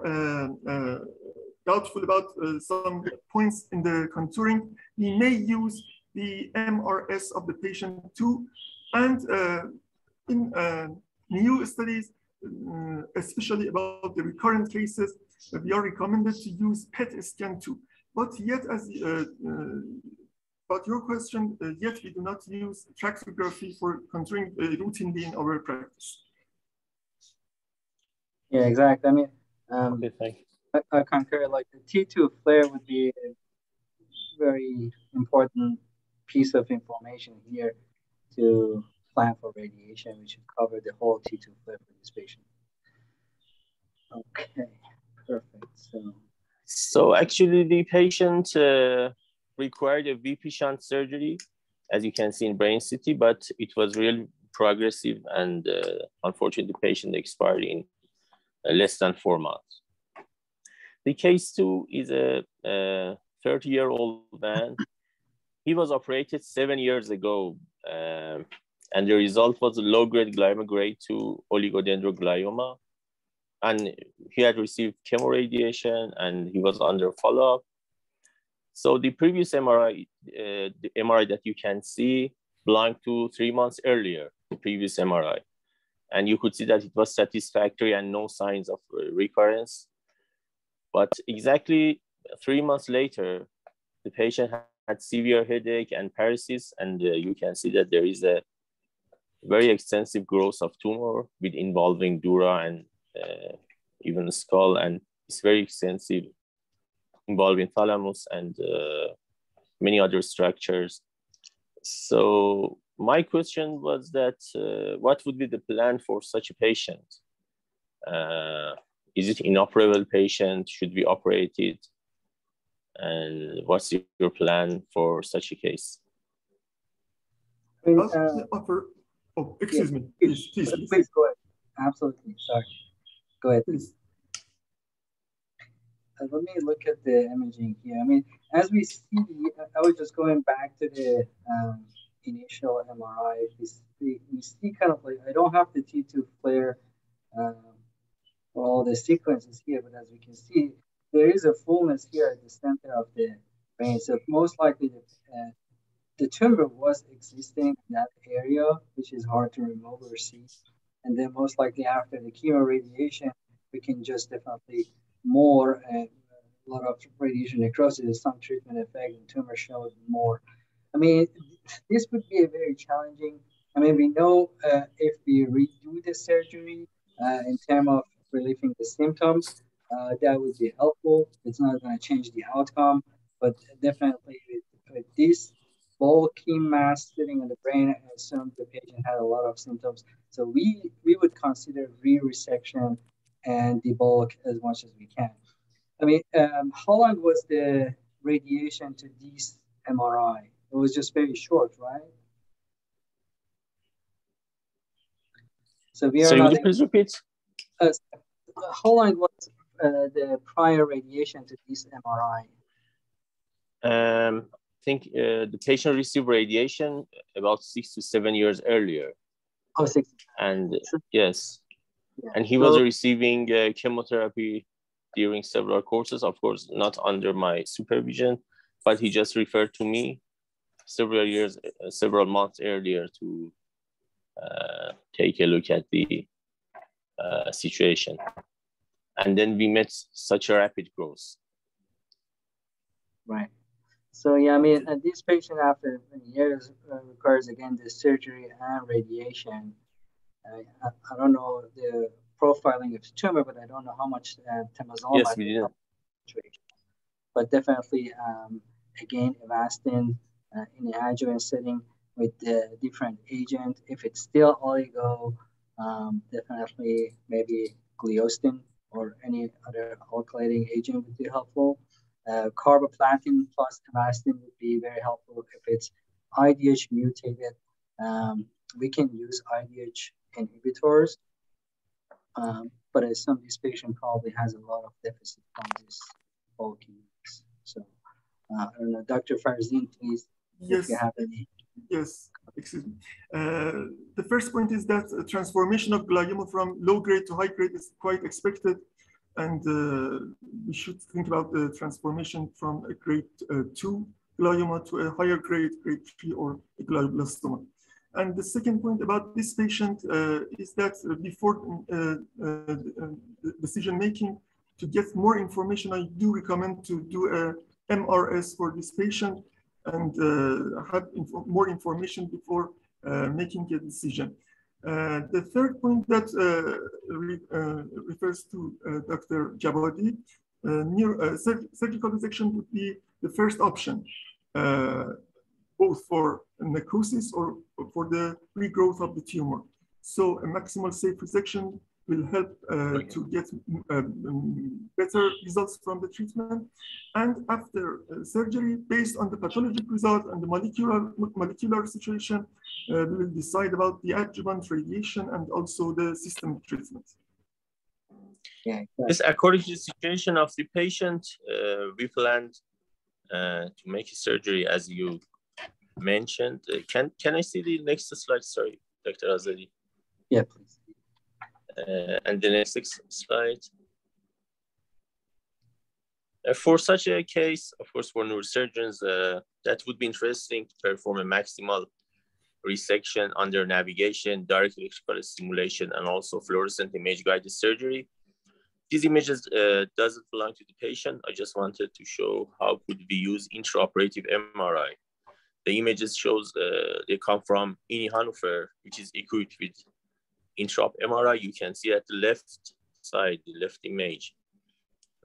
doubtful about some points in the contouring, we may use the MRS of the patient too. And in new studies, especially about the recurrent cases, we are recommended to use PET scan too. But yet, as about your question, yet we do not use tractography for contouring routinely in our practice. Yeah, exactly. I mean, okay, thank you. I concur, like the T2 flare would be a very important piece of information here to plan for radiation. We should cover the whole T2 flare for this patient. Okay, perfect. So actually the patient required a VP shunt surgery, as you can see in brain CT, but it was really progressive, and unfortunately the patient expired in less than 4 months. The case 2 is a 30-year-old man. He was operated 7 years ago, and the result was a low-grade glioma grade 2 oligodendroglioma. And he had received chemoradiation, and he was under follow-up. So the previous MRI, the MRI that you can see, belonged to 3 months earlier, the previous MRI. And you could see that it was satisfactory and no signs of recurrence. But exactly 3 months later, the patient had severe headache and paresis, and you can see that there is a very extensive growth of tumor with involving dura and even skull, and it's very extensive. involving thalamus and many other structures. So my question was that what would be the plan for such a patient? Is it inoperable patient? Should be operated? And what's your plan for such a case? Excuse me. Please go ahead. Absolutely. Sorry. Go ahead. Please. Let me look at the imaging here. I mean, as we see, I was just going back to the initial MRI. We see kind of like, I don't have the T2 flare for all the sequences here, but as we can see, there is a fullness here at the center of the brain. So most likely the tumor was existing in that area, which is hard to remove or see. And then most likely after the chemoradiation, we can just definitely more a lot of radiation necrosis, some treatment effect, and tumor showed more. I mean, this would be a very challenging. I mean, we know if we redo the surgery in terms of relieving the symptoms, that would be helpful. It's not going to change the outcome, but definitely with this bulky mass sitting in the brain, I assume the patient had a lot of symptoms. So we would consider re-resection and debulk as much as we can. I mean, how long was the radiation to this MRI? It was just very short, right? So we are. So would you please repeat? How long was the prior radiation to this MRI? I think the patient received radiation about 6 to 7 years earlier. Oh, 6. And yes, yeah. And he was receiving chemotherapy during several courses, of course, not under my supervision, but he just referred to me several months earlier to take a look at the situation. And then we met such a rapid growth. Right. So, yeah, I mean, this patient after many years requires, again, the surgery and radiation. I don't know the profiling of the tumor, but I don't know how much temozolomide. Yes, we didn't. But definitely, again, Avastin in the adjuvant setting with the different agent. If it's still oligo, definitely maybe Glioblastoma or any other alkylating agent would be helpful. Carboplatin plus Avastin would be very helpful. If it's IDH mutated, we can use IDH inhibitors. But I assume this patient probably has a lot of deficit from this bulky. So, I don't know, Dr. Farzin, please, yes. If you have any. Yes, excuse me. The first point is that a transformation of glioma from low grade to high grade is quite expected. And we should think about the transformation from a grade 2 glioma to a higher grade, grade 3 or a glioblastoma. And the second point about this patient is that before decision-making, to get more information, I do recommend to do a MRS for this patient and have more information before making a decision. The third point that refers to Dr. Jabadi, surgical resection would be the first option, both for necrosis or for the regrowth of the tumor. So a maximal safe resection will help to get better results from the treatment. And after surgery, based on the pathologic result and the molecular situation, we will decide about the adjuvant radiation and also the systemic treatment. Yeah, yes, according to the situation of the patient, we planned to make a surgery as you mentioned. Can I see the next slide? Sorry, Dr. Azadi. Yeah, please. And the next slide. For such a case, of course, for neurosurgeons, that would be interesting to perform a maximal resection under navigation, direct electrical stimulation, and also fluorescent image-guided surgery. These images doesn't belong to the patient. I just wanted to show how could we use intraoperative MRI. The images shows they come from Uni Hannover, which is equipped with intraop MRI. You can see at the left side, the left image,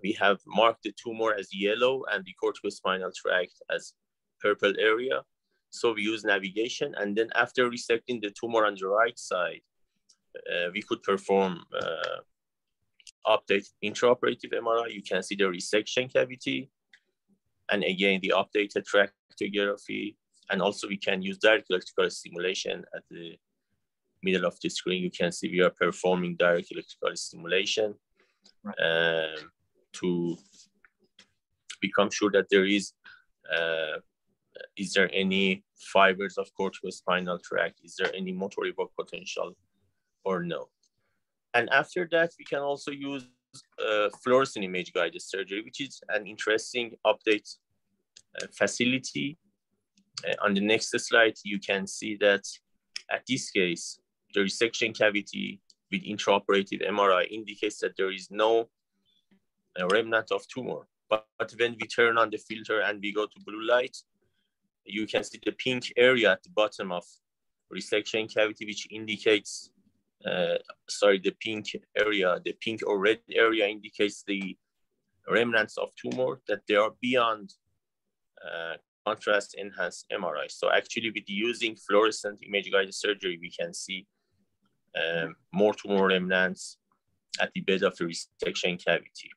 we have marked the tumor as yellow and the corticospinal tract as purple area. So we use navigation, and then after resecting the tumor on the right side, we could perform updated intraoperative MRI. You can see the resection cavity, and again, the updated tractography. And also we can use direct electrical stimulation at the middle of the screen. You can see we are performing direct electrical stimulation to become sure that there is there any fibers of corticospinal tract? Is there any motor evoked potential or no? And after that, we can also use fluorescent image guided surgery, which is an interesting update facility. On the next slide, you can see that at this case, the resection cavity with intraoperative MRI indicates that there is no remnant of tumor. But when we turn on the filter and we go to blue light, you can see the pink area at the bottom of resection cavity, which indicates, the pink area, the pink or red area indicates the remnants of tumor, that they are beyond contrast enhanced MRI. So actually with using fluorescent image guided surgery, we can see more tumor remnants at the bed of the resection cavity.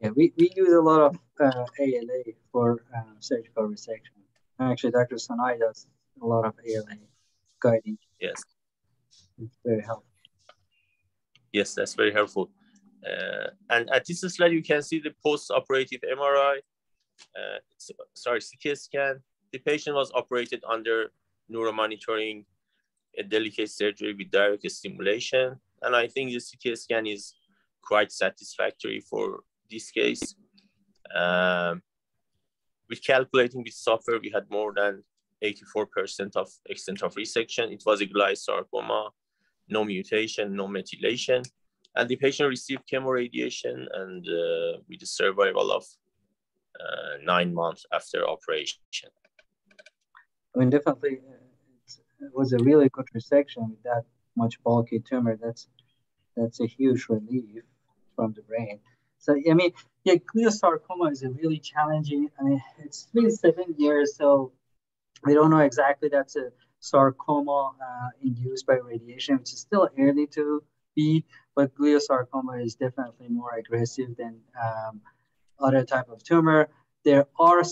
Yeah, we use a lot of ALA for surgical resection. Actually, Dr. Sanai does a lot of ALA guiding. Yes. It's very helpful. Yes, that's very helpful. And at this slide, you can see the post-operative MRI. CT scan. The patient was operated under neuromonitoring, a delicate surgery with direct stimulation. And I think the CT scan is quite satisfactory for this case. With calculating with software, we had more than 84% of extent of resection. It was a glioblastoma, no mutation, no methylation. And the patient received chemoradiation and with a survival of 9 months after operation. I mean, definitely, it was a really good resection with that much bulky tumor. That's a huge relief from the brain. So, I mean, yeah, gliosarcoma is a really challenging. I mean, it's been 7 years, so we don't know exactly that's a sarcoma induced by radiation, which is still early to beat, but gliosarcoma is definitely more aggressive than other type of tumor. There are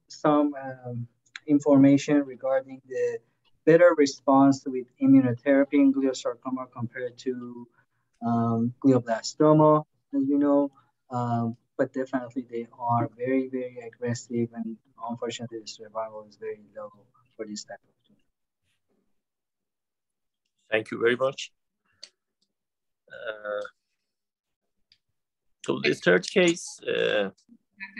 some information regarding the better response with immunotherapy in gliosarcoma compared to glioblastoma, as we know, but definitely they are very, very aggressive, and unfortunately the survival is very low for this type of tumor. Thank you very much. So the third case. Dr.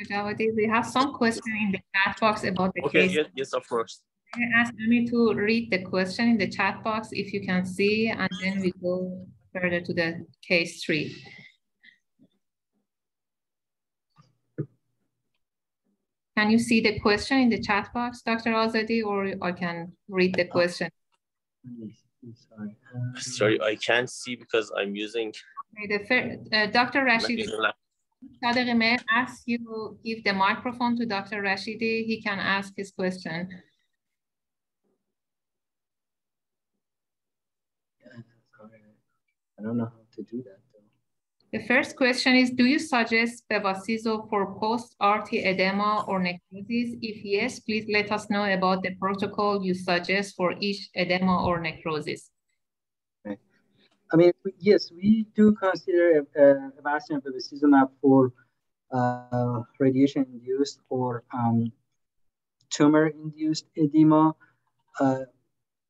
Javadi, we have some questions in the chat box about the case. Yes, of course. I ask Amir to read the question in the chat box if you can see, and then we go further to the case 3. Can you see the question in the chat box, Dr. Azadi, or I can read the question? Sorry, I can't see because I'm using... Okay, Dr. Rashidi, Sadiq may ask you to give the microphone to Dr. Rashidi. He can ask his question. I don't know how to do that, though. The first question is, do you suggest bevacizumab for post-RT edema or necrosis? If yes, please let us know about the protocol you suggest for each edema or necrosis. Okay. I mean, yes, we do consider Avastin and bevacizumab for radiation-induced or tumor-induced edema.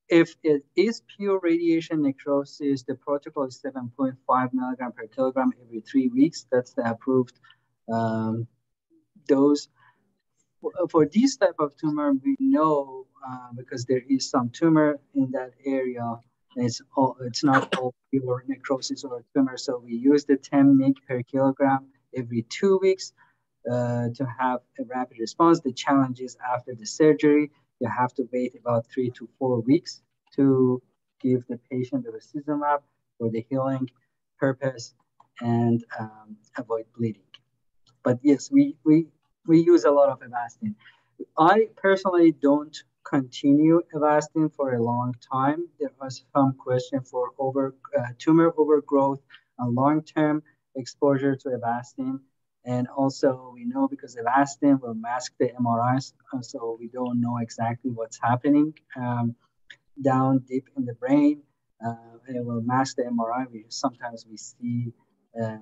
If it is pure radiation necrosis, the protocol is 7.5 milligram per kilogram every 3 weeks. That's the approved dose. For this type of tumor, we know because there is some tumor in that area, it's not all pure necrosis or tumor. So we use the 10 mg per kilogram every 2 weeks to have a rapid response. The challenge is after the surgery, you have to wait about 3 to 4 weeks to give the patient bevacizumab for the healing purpose. and avoid bleeding. But yes, we use a lot of Avastin. I personally don't continue Avastin for a long time. There was some question for tumor overgrowth and long-term exposure to Avastin. And also we know because Avastin will mask the MRIs, so we don't know exactly what's happening down deep in the brain. It will mask the MRI. Sometimes we see a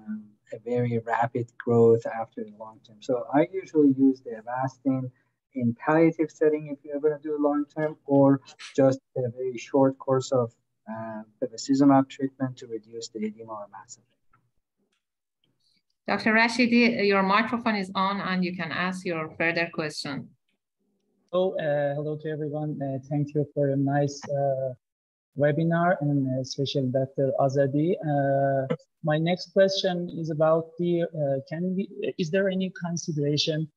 very rapid growth after the long term. So I usually use the Avastin in palliative setting if you're going to do long term, or just a very short course of bevacizumab treatment to reduce the edema or mass effect. Dr. Rashidi, your microphone is on and you can ask your further question. Hello to everyone. Thank you for a nice webinar, and especially Dr. Azadi. My next question is about is there any consideration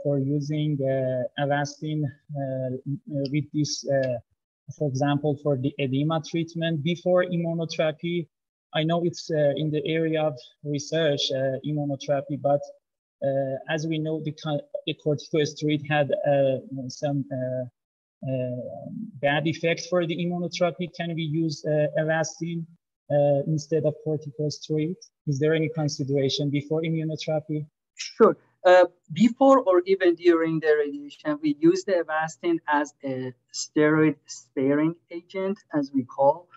for using Avastin with this, for example, for the edema treatment before immunotherapy? I know it's in the area of research, immunotherapy, but as we know, the corticosteroid had some bad effects for the immunotherapy. Can we use Avastin instead of corticosteroid? Is there any consideration before immunotherapy? Sure. Before or even during the radiation, we use the Avastin as a steroid-sparing agent, as we call.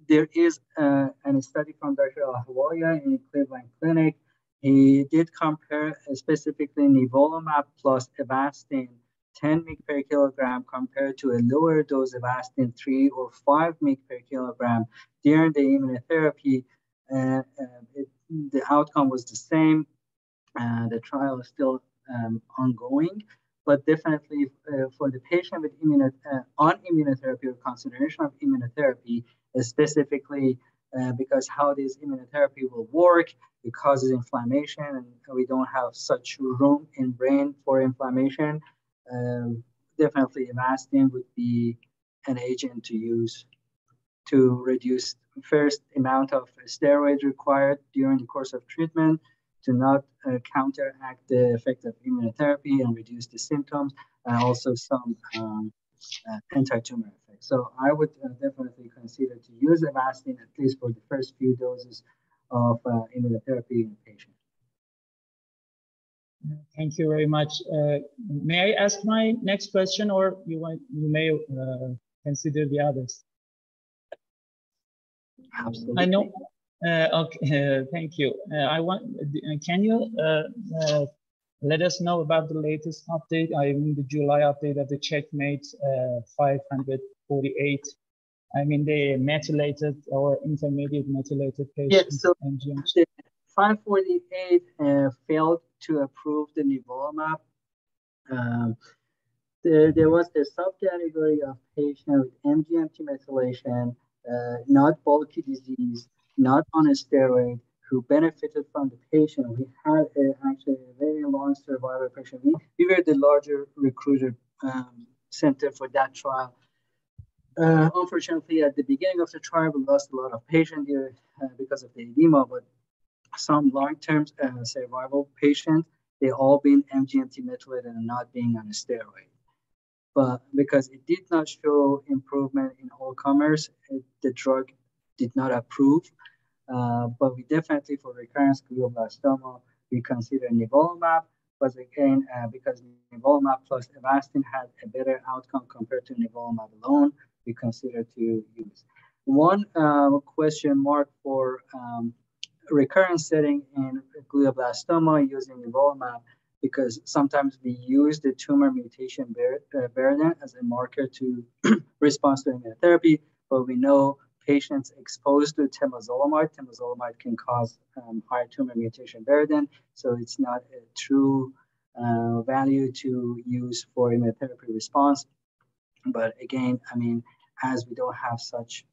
There is a study from Dr. Ahwaya in Cleveland Clinic. He did compare specifically nivolumab plus Avastin 10 mg per kilogram compared to a lower dose of Avastin 3 or 5 mg per kilogram during the immunotherapy. The outcome was the same. The trial is still ongoing, but definitely for the patient with on immunotherapy or consideration of immunotherapy, specifically because how this immunotherapy will work, it causes inflammation, and we don't have such room in brain for inflammation. Definitely Avastin would be an agent to use to reduce first amount of steroids required during the course of treatment, to not counteract the effect of immunotherapy and reduce the symptoms, and also some anti-tumor effects. So I would definitely consider to use Avastin at least for the first few doses of immunotherapy in the patient. Thank you very much. May I ask my next question, or you may consider the others? Absolutely. I know. Okay, thank you. Can you let us know about the latest update? I mean, the July update of the Checkmate 548. I mean, the methylated or intermediate methylated patients. Yes, so 548 failed to approve the nivolumab. There was a subcategory of patients with MGMT methylation, not bulky disease, not on a steroid, who benefited from the patient. We had actually a very long survival patient. We were the larger recruiter center for that trial. Unfortunately, at the beginning of the trial, we lost a lot of patients here because of the edema, but some long-term survival patients, they all been MGMT methylated and not being on a steroid. But because it did not show improvement in all comers, the drug did not approve. But we definitely, for recurrent glioblastoma, we consider nivolumab. But again, because nivolumab plus Avastin had a better outcome compared to nivolumab alone, we consider to use. One question mark for recurrent setting in glioblastoma using nivolumab, because sometimes we use the tumor mutation burden as a marker to response to immunotherapy, but we know patients exposed to temozolomide can cause higher tumor mutation burden, so it's not a true value to use for immunotherapy response. But again, I mean, as we don't have such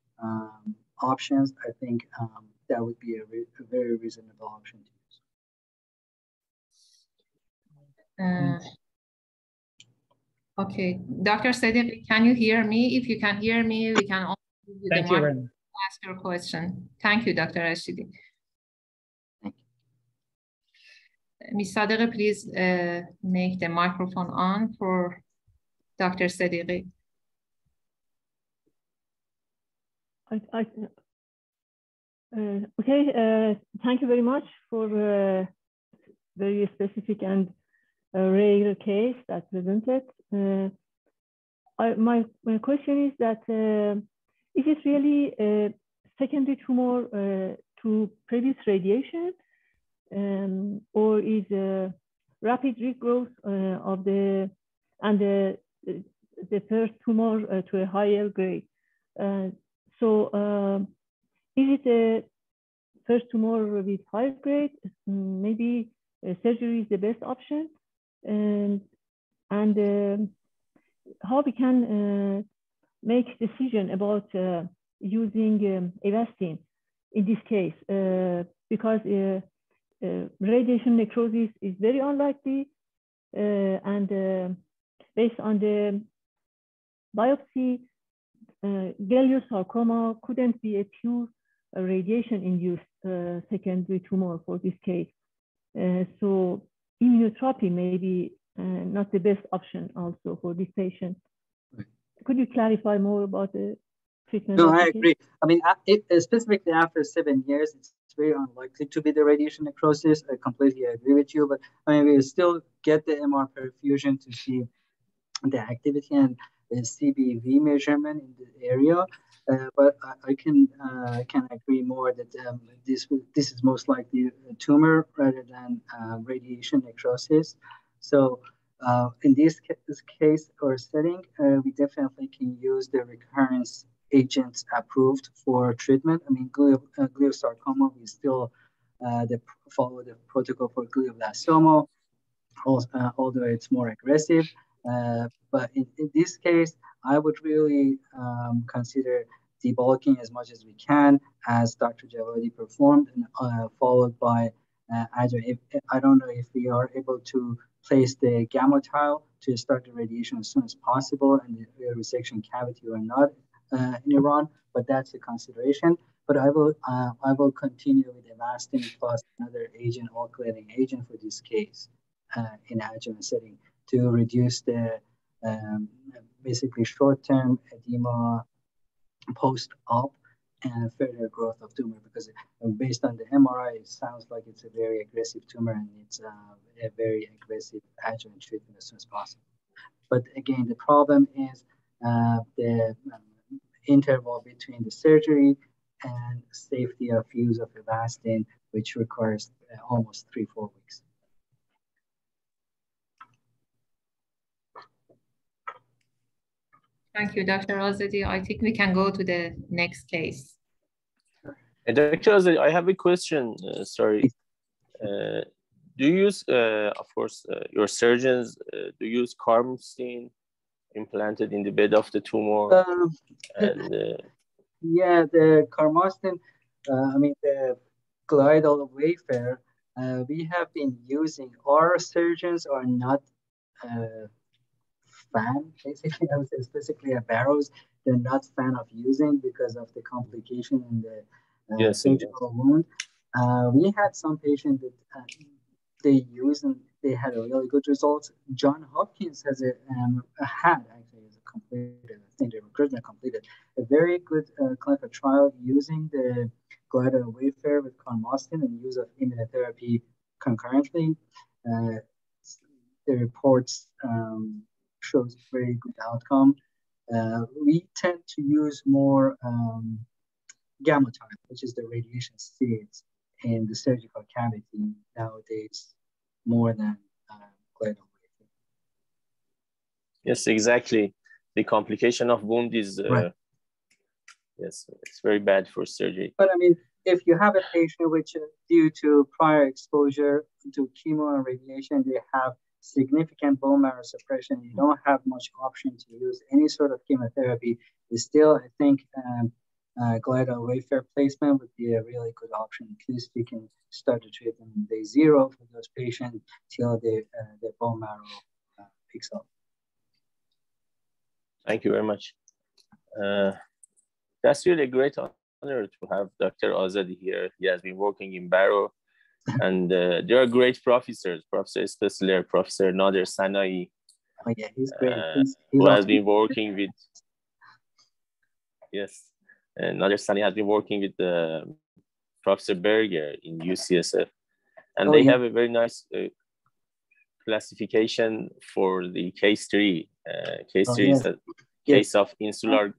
options, I think that would be a very reasonable option to use. Okay, Dr. Sadiq, can you hear me? If you can hear me, we can also Thank you very much. ask your question. Thank you, Dr. Rashidi. Ms. Sadeghi, please make the microphone on for Dr. Sadeghi. Okay, thank you very much for very specific and rare case that presented. My question is that is it really a secondary tumor to previous radiation, or is a rapid regrowth of the first tumor to a higher grade? Is it a first tumor with higher grade? Maybe surgery is the best option, and how we can make decision about using Avastin in this case, because radiation necrosis is very unlikely, and based on the biopsy, gliosarcoma couldn't be a pure radiation-induced secondary tumor for this case. So immunotherapy may be not the best option also for this patient. Could you clarify more about the treatment? No, I agree. I mean, specifically after 7 years, it's very unlikely to be the radiation necrosis. I completely agree with you, but I mean, we still get the MR perfusion to see the activity and the CBV measurement in the area. But I can agree more that this is most likely a tumor rather than radiation necrosis. So in this case or setting, we definitely can use the recurrence agents approved for treatment. I mean, gliosarcoma, we still follow the protocol for glioblastoma, although it's more aggressive. But in this case, I would really consider debulking as much as we can, as Dr. Javadi performed, and followed by adjuvant. I don't know if we are able to place the gamma tile to start the radiation as soon as possible in the resection cavity or not in Iran, but that's a consideration. But I will continue with Avastin plus another agent, alkylating agent for this case in adjuvant setting to reduce the basically short-term edema post-op and further growth of tumor, because based on the MRI, it sounds like it's a very aggressive tumor and it's a very aggressive adjuvant treatment as soon as possible. But again, the problem is the interval between the surgery and safety of use of Avastin, which requires almost 3-4 weeks. Thank you, Dr. Azadi. I think we can go to the next case. Dr. Azadi, I have a question. Sorry. Do you use, of course, your surgeons, do you use Lomustine implanted in the bed of the tumor? Yeah, the Lomustine, I mean, the gliidal wafer, we have been using. Our surgeons are not fan, basically. I would say specifically at Barrows, they're not fan of using because of the complication in the surgical wound. We had some patients that they use and they had a really good results. John Hopkins has completed, I think the recruitment completed a very good clinical trial using the gliidal wafer with Lomustine and use of immunotherapy concurrently. The reports shows very good outcome. We tend to use more gamma time, which is the radiation seeds in the surgical cavity nowadays, more than gliidal wafer. Yes, exactly. The complication of wound is right. Yes, it's very bad for surgery. But I mean, if you have a patient which, due to prior exposure to chemo and radiation, they have significant bone marrow suppression, you don't have much option to use any sort of chemotherapy, still, I think gliidal wafer placement would be a really good option. At least we can start the treatment on day 0 for those patients till the bone marrow picks up. Thank you very much. That's really a great honor to have Dr. Azadi here. He has been working in Barrow And there are great professors, Professor Spessler, Professor Nader Sanai, Oh yeah, he's great. who has been working with, yes, and Nader Sanai has been working with Professor Berger in UCSF. And they have a very nice classification for the case 3. Case 3 is a case of insular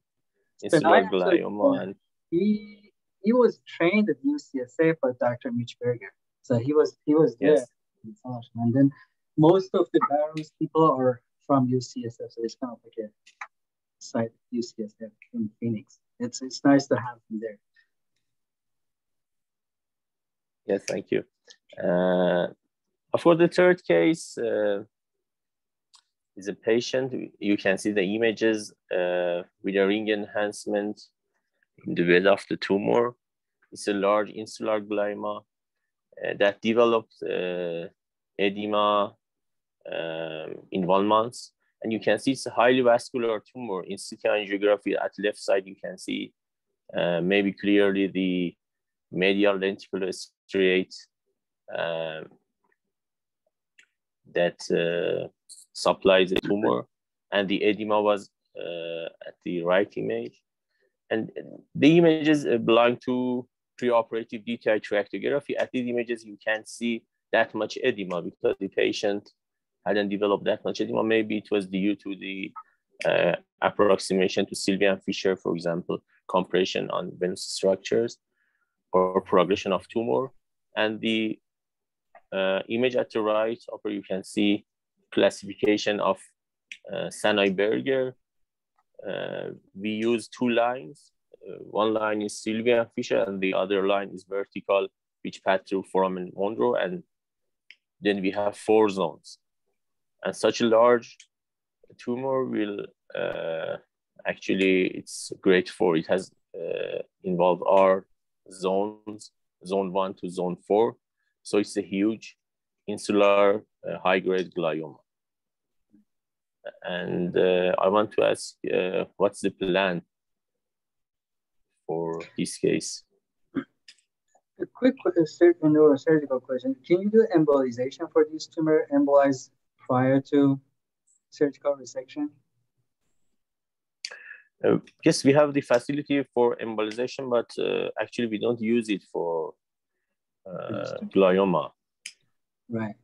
glioma. And he was trained at UCSF by Dr. Mitch Berger. So he was there. Yes. And then most of the Barrows people are from UCSF. So it's kind of like a site UCSF in Phoenix. It's nice to have him there. Yes, thank you. For the third case, is a patient. You can see the images with a ring enhancement in the bed of the tumor. It's a large insular glioma that developed edema in 1 month. And you can see it's a highly vascular tumor. In CT angiography at left side, you can see maybe clearly the medial lenticular striate that supplies the tumor, and the edema was at the right image. And the images belong to preoperative DTI tractography. At these images, you can't see that much edema because the patient hadn't developed that much edema. Maybe it was due to the approximation to Sylvian Fisher, for example, compression on venous structures or progression of tumor. And the image at the right upper, you can see classification of Sanai-Berger. We use 2 lines. One line is Sylvian Fisher and the other line is vertical, which pass through foramen Monro. And then we have 4 zones. And such a large tumor will actually, it's great for, it has involved R zones, zone 1 to zone 4. So it's a huge insular high-grade glioma. And I want to ask, what's the plan for this case? A quick neurosurgical question. Can you do embolization for this tumor, embolize prior to surgical resection? Yes, we have the facility for embolization, but actually we don't use it for glioma. Right.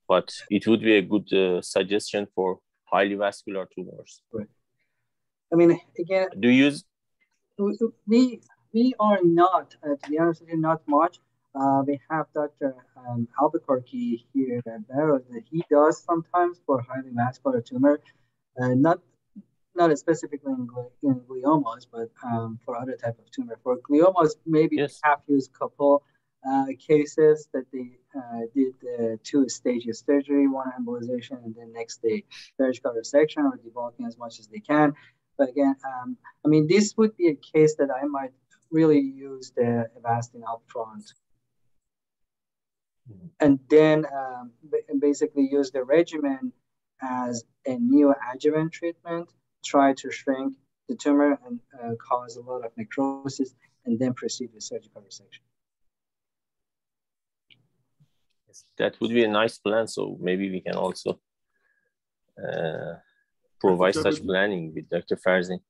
But it would be a good suggestion for highly vascular tumors. Right. I mean, again, do you use? We are not, to be honest with you, not much. We have Dr. Albuquerque here at Barrows that he does sometimes for highly vascular tumor, not specifically in gliomas, but for other type of tumor. For gliomas, maybe yes. We have used couple cases that they did 2 stages surgery, 1 embolization, and then next day surgical resection or debulking as much as they can. But again, I mean, this would be a case that I might really use the Avastin up front. And then basically use the regimen as a neoadjuvant treatment, try to shrink the tumor and cause a lot of necrosis, and then proceed with surgical resection. Yes, that would be a nice plan. So maybe we can also provide such planning with Dr. Farzin.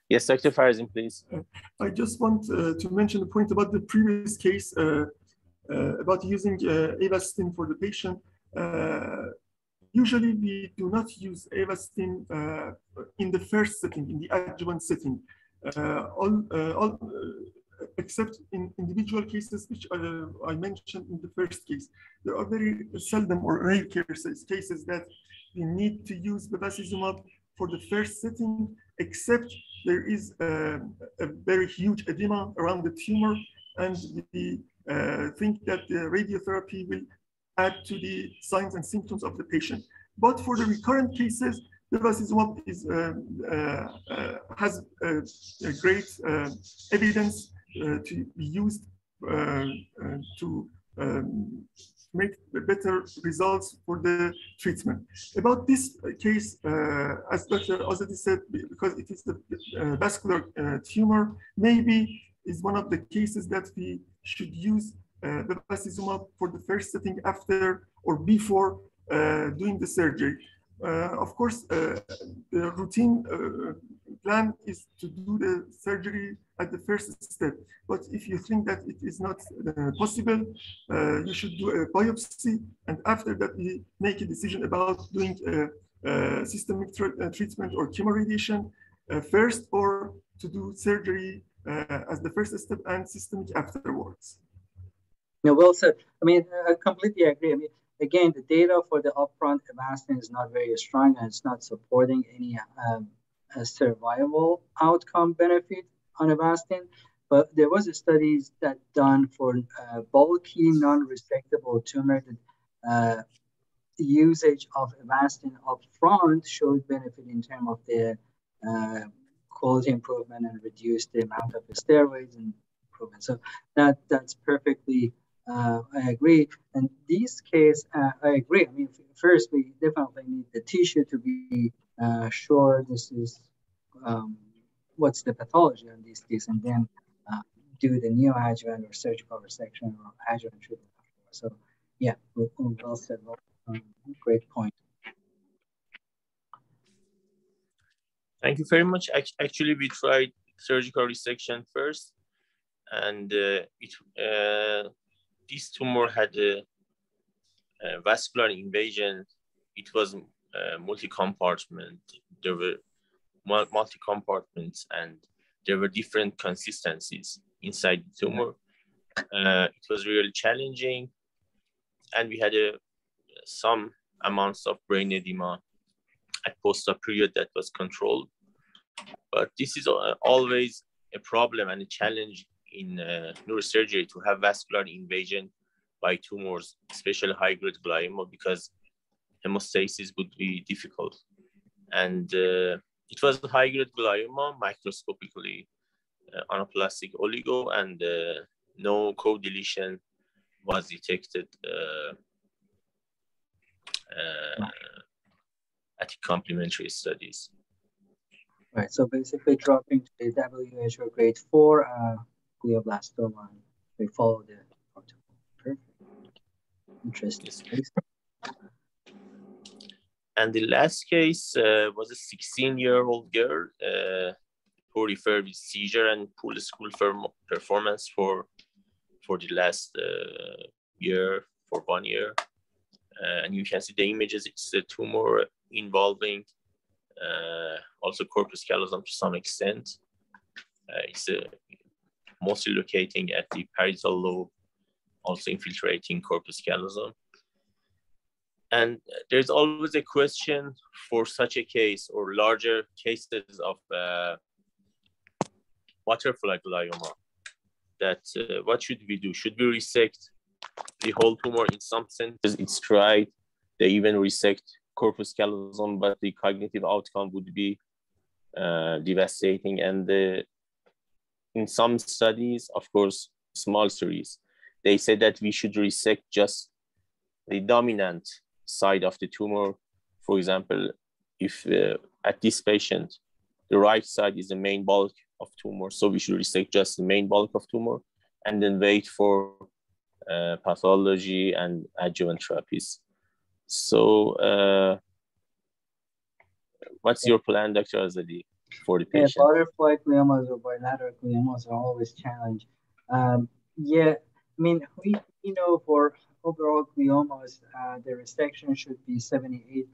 Yes, Dr. Farzin, please. I just want to mention the point about the previous case about using Avastin for the patient. Usually we do not use Avastin in the first setting, in the adjuvant setting, except in individual cases, which I mentioned in the first case. There are very seldom or rare cases that we need to use bevacizumab for the first setting, except there is a very huge edema around the tumor, and we think that the radiotherapy will add to the signs and symptoms of the patient. But for the recurrent cases, bevacizumab has a great evidence to be used to make better results for the treatment. About this case, as Dr. Azadi said, because it is a vascular tumor, maybe is one of the cases that we should use bevacizumab for the first setting after or before doing the surgery. Of course, the routine plan is to do the surgery at the first step. But if you think that it is not possible, you should do a biopsy. And after that, we make a decision about doing systemic treatment or chemoradiation first, or to do surgery as the first step and systemic afterwards. Yeah, well said. I mean, I completely agree. I mean, again, the data for the upfront Avastin is not very strong, and it's not supporting any survival outcome benefit on Avastin. But there was a studies that done for bulky, non-resectable tumor that usage of Avastin upfront showed benefit in terms of the quality improvement and reduce the amount of the steroids and improvement. So that's perfectly, I agree. And this case, I agree. I mean, first, we definitely need the tissue to be sure this is what's the pathology on this case, and then do the neoadjuvant or surgical resection or adjuvant treatment afterwards. So yeah, well said. Great point. Thank you very much. Actually, we tried surgical resection first, and this tumor had a vascular invasion. It was multi-compartment. There were multi-compartments, and there were different consistencies inside the tumor. It was really challenging, and we had some amounts of brain edema at post-op period that was controlled. But this is always a problem and a challenge in neurosurgery to have vascular invasion by tumors, especially high-grade glioma, because hemostasis would be difficult. And it was a high-grade glioma, microscopically anaplastic oligo, and no co-deletion was detected at complementary studies. Right, so basically dropping to the WHO grade 4 glioblastoma, we follow the protocol. Perfect. Interesting. Yes. And the last case was a 16-year-old girl who referred with seizure and poor school performance for the last year, for 1 year. And you can see the images. It's a tumor involving also corpus callosum to some extent. It's mostly locating at the parietal lobe, also infiltrating corpus callosum. And there's always a question for such a case or larger cases of butterfly glioma, that what should we do? Should we resect the whole tumor? In some centers, it's tried. They even resect corpus callosum, but the cognitive outcome would be devastating. And in some studies, of course, small studies, they say that we should resect just the dominant side of the tumor. For example, if at this patient, the right side is the main bulk of tumor, so we should resect just the main bulk of tumor and then wait for pathology and adjuvant therapies. So what's your plan, Dr. Azadi, for the patient? Yeah, butterfly gliomas or bilateral gliomas are always challenged. Yeah, I mean, we know for overall gliomas, the resection should be 78%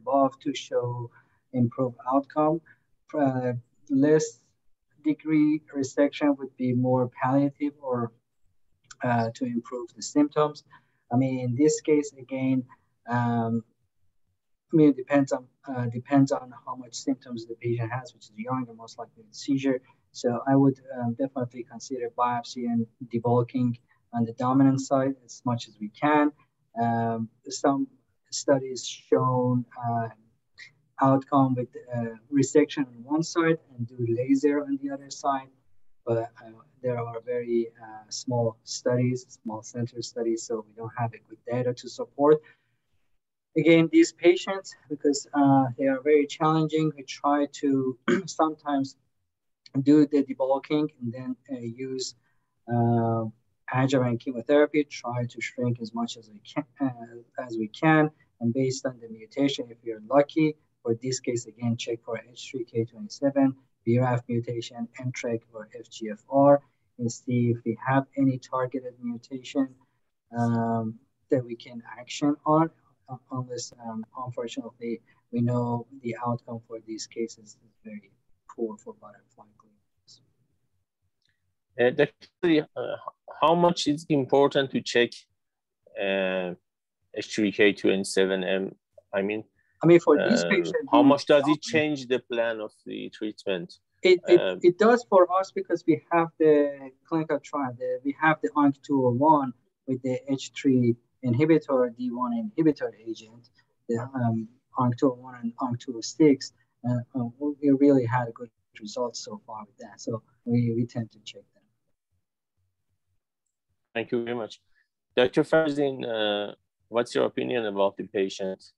above to show improved outcome. Less degree resection would be more palliative or to improve the symptoms. I mean, in this case, again, I mean, it depends on how much symptoms the patient has, which is young and most likely seizure. So I would definitely consider biopsy and debulking on the dominant side as much as we can. Some studies shown outcome with resection on one side and do laser on the other side, but there are very small studies, small center studies, so we don't have a good data to support. Again, these patients, because they are very challenging, we try to sometimes do the debulking and then use adjuvant chemotherapy, try to shrink as much as we can. And based on the mutation, if you're lucky, for this case, again, check for H3K27, BRAF mutation, NTRK or FGFR, and see if we have any targeted mutation that we can action on, unless, unfortunately, we know the outcome for these cases is very poor for butterfly gliomas. How much is important to check H3K27M? I mean, for these patients, how much does it change the plan of the treatment? It does for us because we have the clinical trial. We have the ONC201 with the H3 inhibitor, D1 inhibitor agent, the ONC201 and ONC206. We really had good results so far with that. So we tend to check them. Thank you very much. Dr. Farzin, what's your opinion about the patient?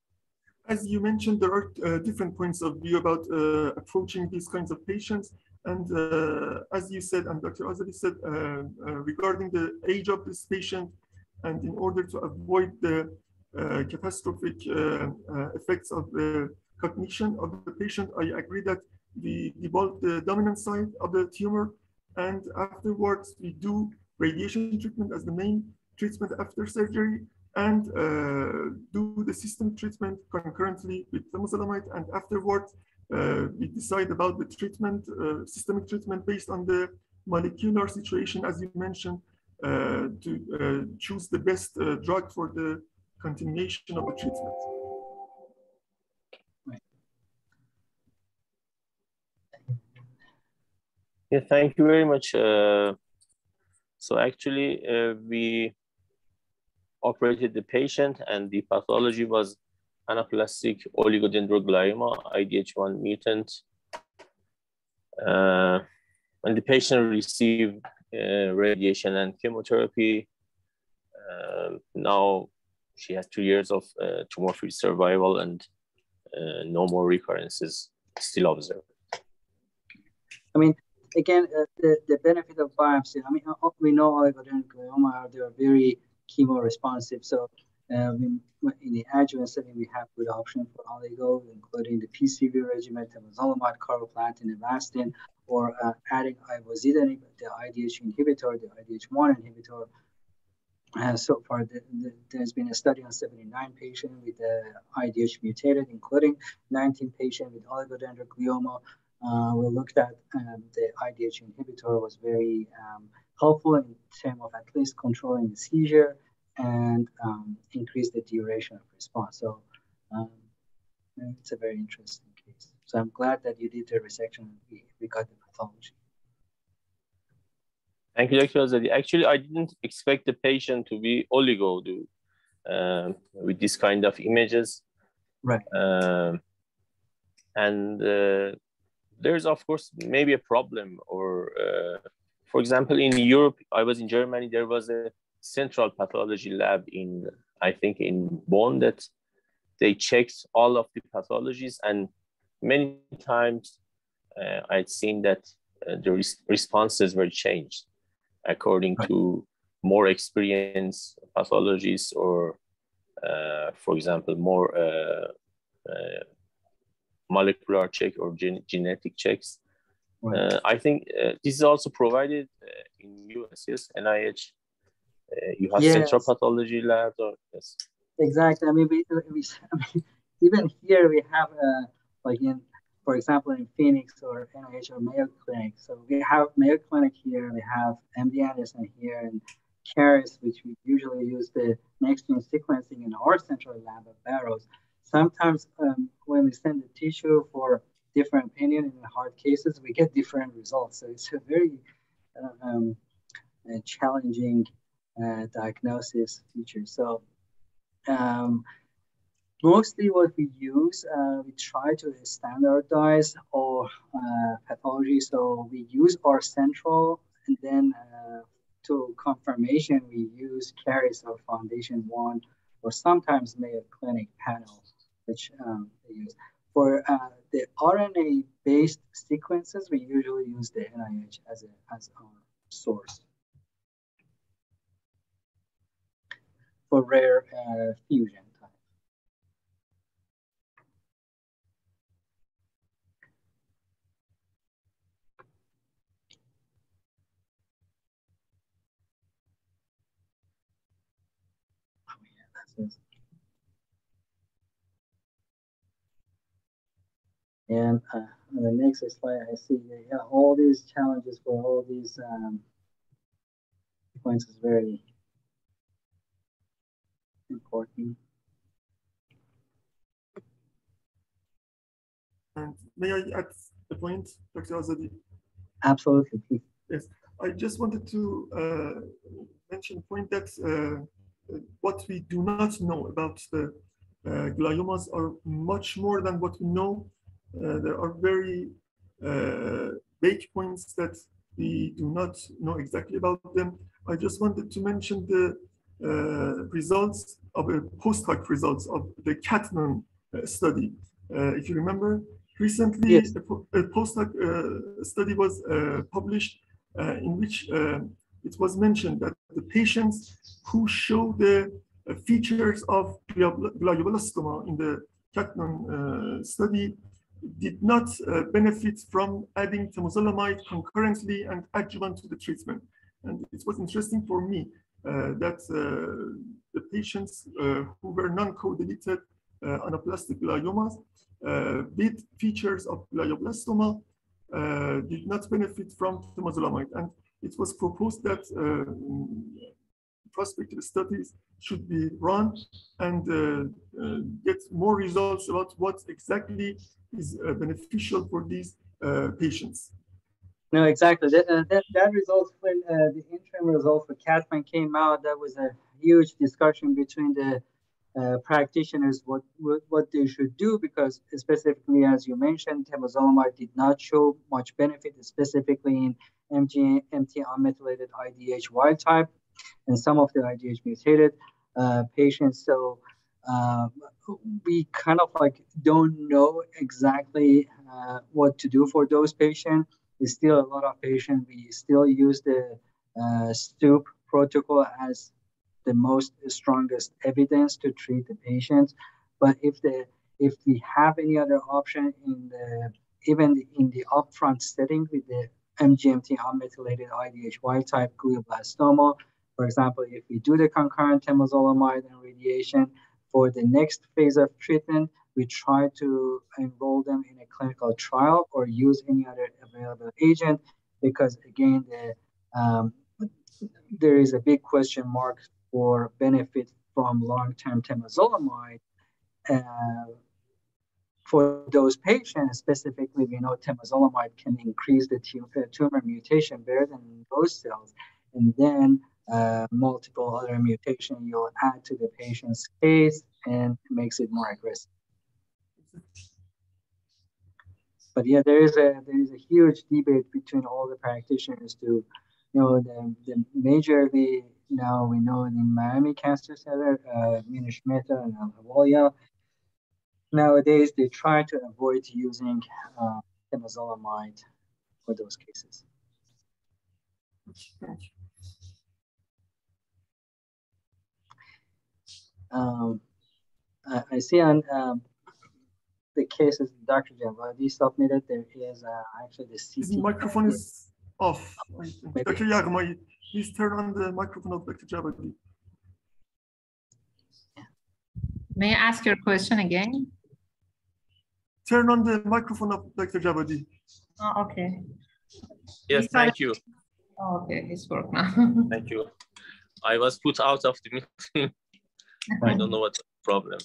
As you mentioned, there are different points of view about approaching these kinds of patients. And as you said, and Dr. Azadi said, regarding the age of this patient, and in order to avoid the catastrophic effects of the cognition of the patient, I agree that we debulk the dominant side of the tumor, and afterwards we do radiation treatment as the main treatment after surgery, and do the system treatment concurrently with temozolomide, and afterwards we decide about the treatment, systemic treatment based on the molecular situation, as you mentioned, to choose the best drug for the continuation of the treatment. Yeah, thank you very much. So actually, we operated the patient, and the pathology was anaplastic oligodendroglioma, IDH1 mutant. And the patient received radiation and chemotherapy. Now she has 2 years of tumor-free survival, and no more recurrences still observed. I mean, again, the benefit of biopsy, I mean, we know oligodendroglioma, they are very chemo-responsive. So in the adjuvant setting, we have good options for oligo, including the PCV regimen, temozolomide, carboplatin, Avastin, or adding ivosidenib, the IDH inhibitor, the IDH1 inhibitor. So far, there's been a study on 79 patients with IDH mutated, including 19 patients with oligodendroglioma. We looked at the IDH inhibitor was very helpful in terms of at least controlling the seizure and increase the duration of response. So it's a very interesting case. So I'm glad that you did the resection and we got the pathology. Thank you, Dr. Azadi. Actually, I didn't expect the patient to be oligo with this kind of images. Right. And there's, of course, maybe a problem. Or, for example, in Europe, I was in Germany, there was a central pathology lab in, I think, in Bonn, that they checked all of the pathologies, and many times I'd seen that the responses were changed according to more experienced pathologists, or, for example, more molecular check or genetic checks. I think this is also provided in US, yes, NIH. You have central pathology labs, or yes. Exactly. I mean, even here we have like for example, in Phoenix or NIH or Mayo Clinic. So we have Mayo Clinic here, we have MD Anderson here, and Caris, which we usually use the next-gen sequencing in our central lab at Barrows. Sometimes when we send the tissue for different opinion in the hard cases, we get different results. So it's a very challenging diagnosis feature. So mostly what we use, we try to standardize our pathology. So we use our central, and then to confirmation, we use Caris or Foundation One, or sometimes Mayo Clinic panel, which they use. For the RNA-based sequences, we usually use the NIH as our source. for rare fusion type. Oh, yeah, that's it. And on the next slide, I see that, all these challenges for all these points is very important. And may I add a point, Dr. Azadi? Absolutely, please. Yes, I just wanted to mention a point that what we do not know about the gliomas are much more than what we know. There are very vague points that we do not know exactly about them. I just wanted to mention the results of post hoc results of the Cathnon study. If you remember, recently yes. a post hoc study was published in which it was mentioned that the patients who show the features of glioblastoma in the Cathnon study did not benefit from adding temozolomide concurrently and adjuvant to the treatment. And it was interesting for me that the patients who were non-co-deleted anaplastic gliomas with features of glioblastoma did not benefit from temozolomide. And it was proposed that prospective studies should be run and get more results about what exactly is beneficial for these patients. No, exactly. That result, when the interim result for Cathnon came out, that was a huge discussion between the practitioners what they should do, because specifically, as you mentioned, temozolomide did not show much benefit, specifically in MT unmethylated IDH wild type and some of the IDH mutated patients. So we kind of like don't know exactly what to do for those patients. There's still a lot of patients. We still use the STOOP protocol as the most strongest evidence to treat the patients. But if we have any other option even in the upfront setting with the MGMT unmethylated IDH wild type glioblastoma, for example, if we do the concurrent temozolomide and radiation for the next phase of treatment, we try to enroll them in a clinical trial or use any other available agent, because again, there is a big question mark for benefit from long-term temozolomide for those patients. Specifically, we know temozolomide can increase the tumor mutation burden in those cells, and then multiple other mutations you'll add to the patient's case and makes it more aggressive. But yeah, there is a huge debate between all the practitioners to, the majorly now we know in Miami Cancer Center, Minishmeta and Alhavolia, nowadays they try to avoid using temozolomide for those cases. I see on the cases Dr. Javadi submitted, there is actually the CT. His microphone is off. Dr. Yaghmai, please turn on the microphone of Dr. Javadi. May I ask your question again? Turn on the microphone of Dr. Javadi. Oh, okay. Yes, thank you. Oh, okay, it's work now. Thank you. I was put out of the meeting. I don't know what's the problem.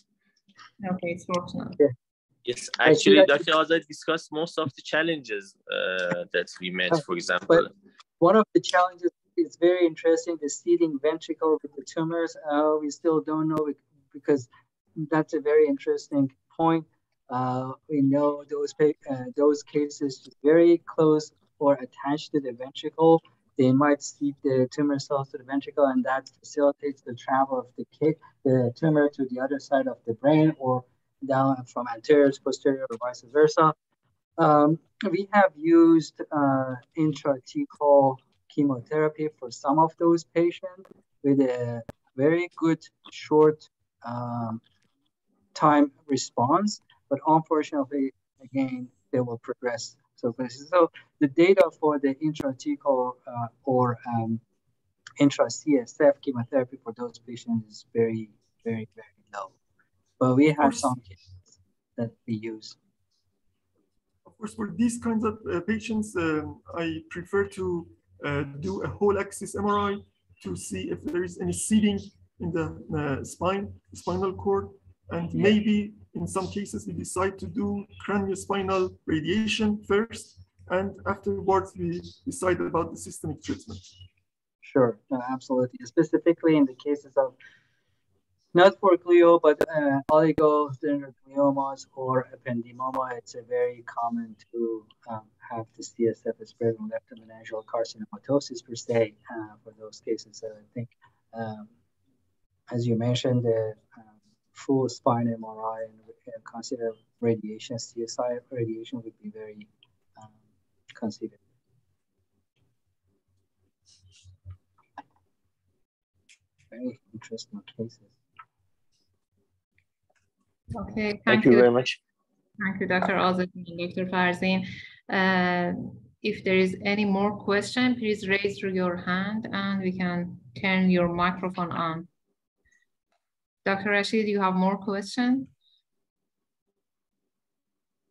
Okay, it's works now. Yes, actually, Dr. Azadi discussed most of the challenges that we met, for example. But one of the challenges is very interesting, the seeding ventricle with the tumors. We still don't know, because that's a very interesting point. We know those cases very close or attached to the ventricle. They might seed the tumor cells to the ventricle, and that facilitates the travel of the tumor to the other side of the brain, or down from anterior to posterior, or vice versa. We have used intrathecal chemotherapy for some of those patients with a very good short time response, but unfortunately, again, they will progress. So the data for the intrathecal or intra-CSF chemotherapy for those patients is very, very, very low. But we have some cases that we use. Of course, for these kinds of patients, I prefer to do a whole axis MRI to see if there is any seeding in the spinal cord. And maybe in some cases, we decide to do craniospinal radiation first, and afterwards we decide about the systemic treatment. Sure, no, absolutely. Specifically in the cases of not for glio, but oligodendrogliomas or epidemiology, it's a very common to have the CSF spread on leptomeningeal carcinomatosis per se for those cases. So I think, as you mentioned, the full spine MRI and consider radiation, CSI radiation would be very considered. Very interesting cases. Okay, thank you very much. Thank you, Dr. Azadi and Dr. Farzin. If there is any more question, please raise your hand and we can turn your microphone on. Dr. Rashid, you have more questions?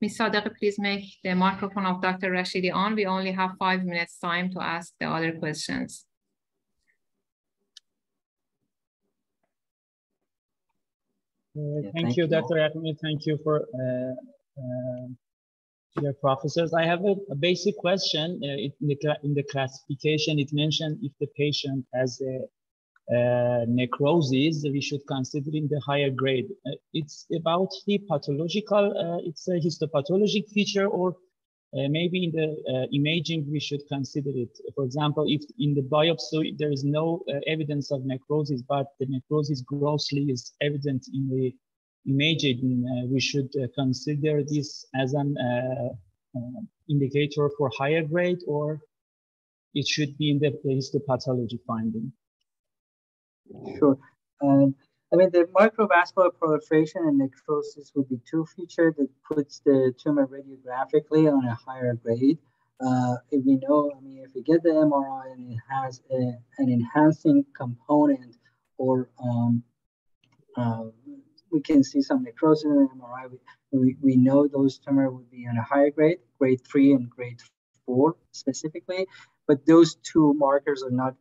Ms. Sadeghi, please make the microphone of Dr. Rashidi on. We only have 5 minutes time to ask the other questions. Thank you, Dr. Yakmi. Thank you for your professors. I have a basic question. In the classification, it mentioned if the patient has a necrosis, we should consider in the higher grade. It's about the pathological, it's a histopathologic feature, or maybe in the imaging we should consider it. For example, if in the biopsy there is no evidence of necrosis, but the necrosis grossly is evident in the imaging, we should consider this as an indicator for higher grade, or it should be in the histopathology finding. Sure. I mean, the microvascular proliferation and necrosis would be two features that puts the tumor radiographically on a higher grade. If we know, I mean, if we get the MRI and it has an enhancing component, or we can see some necrosis in the MRI, we know those tumors would be on a higher grade, grade 3 and grade 4 specifically, but those two markers are not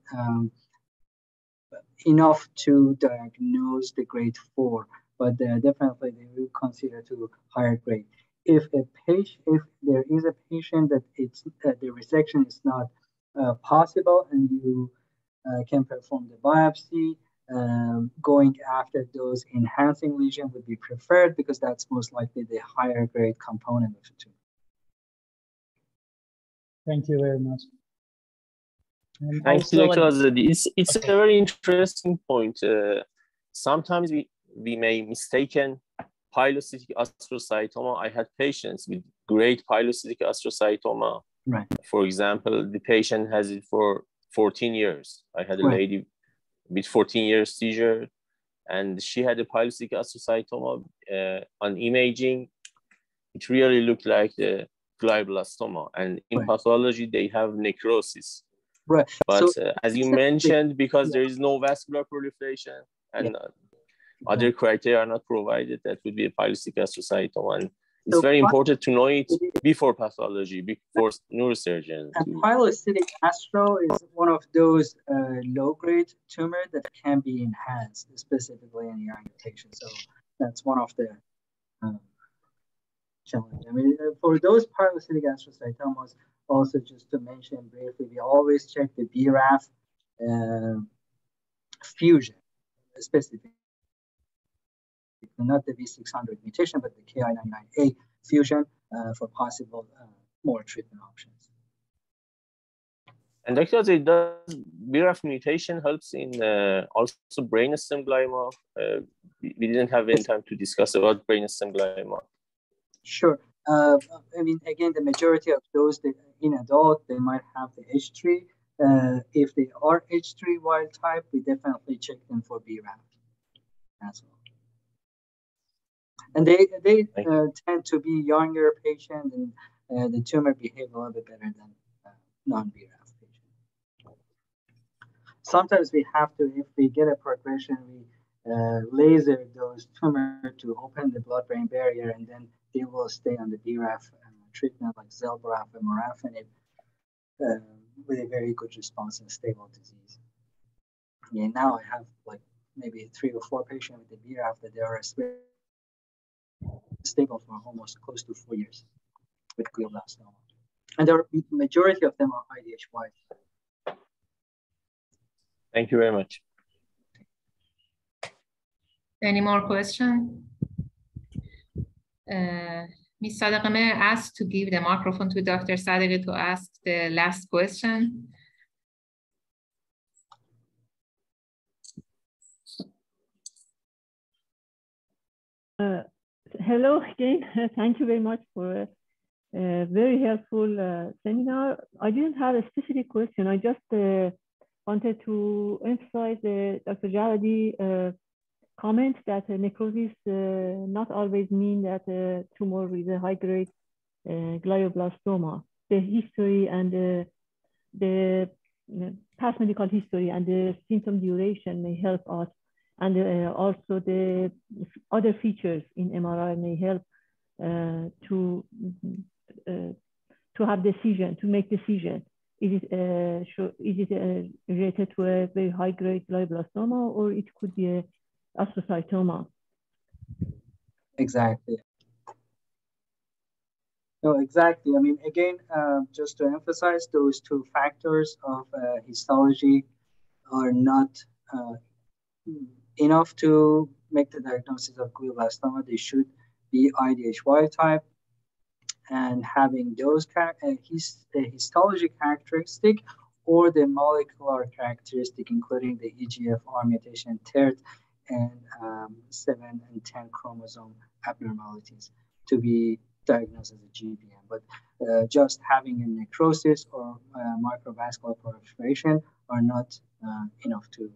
enough to diagnose the grade 4, but definitely they will consider to higher grade. If there is a patient that the resection is not possible and you can perform the biopsy, going after those enhancing lesions would be preferred because that's most likely the higher grade component of the tumor. Thank you very much. Thank you, Dr. Azadi. It's a very interesting point. Sometimes we may mistaken pilocytic astrocytoma. I had patients with great pilocytic astrocytoma. Right. For example, the patient has it for 14 years. I had a lady with 14 years seizure, and she had a pilocytic astrocytoma. On imaging, it really looked like the glioblastoma, and in pathology, they have necrosis. Right. But so, as you mentioned, because there is no vascular proliferation and other criteria are not provided, that would be a pilocytic astrocytoma. And it's very important to know it before pathology, before neurosurgeon. And pilocytic astro is one of those low-grade tumors that can be enhanced, specifically in younger patients. So that's one of the challenges. I mean, for those pilocytic astrocytomas, also just to mention briefly, we always check the BRAF fusion, specifically, not the V600 mutation, but the KI99A fusion for possible more treatment options. And Dr. Azadi, does BRAF mutation helps in also brainstem glioma? We didn't have any time to discuss about brainstem glioma. Sure. I mean, again, the majority of those that in adult, they might have the H3 If they are H3 wild type, we definitely check them for BRAF as well. And they tend to be younger patients, and the tumor behave a little bit better than non-BRAF patients. Sometimes we have to, if we get a progression, we laser those tumors to open the blood-brain barrier, and then they will stay on the BRAF treatment like Zelboraf and Regorafenib with a very good response and stable disease. Yeah, now I have like maybe 3 or 4 patients with the BRAF that they are stable for almost close to 4 years with glioblastoma. And the majority of them are IDH-wide. Thank you very much. Any more questions? Ms. Sadeghi, may I ask to give the microphone to Dr. Sadeghi to ask the last question? Hello again. Thank you very much for a very helpful seminar. I didn't have a specific question. I just wanted to emphasize Dr. Jawadi comment that necrosis not always mean that a tumor with a high-grade glioblastoma. The history and the past medical history and the symptom duration may help us, and also the other features in MRI may help to have decision, to make decision. Is it related to a very high-grade glioblastoma, or it could be a astrocytoma? Exactly. No, exactly. I mean, again, just to emphasize, those 2 factors of histology are not enough to make the diagnosis of glioblastoma. They should be IDH wild type, and having those histology characteristic or the molecular characteristic, including the EGFR mutation, TERT, and 7 and 10 chromosome abnormalities to be diagnosed as a GBM. But just having a necrosis or microvascular proliferation are not enough to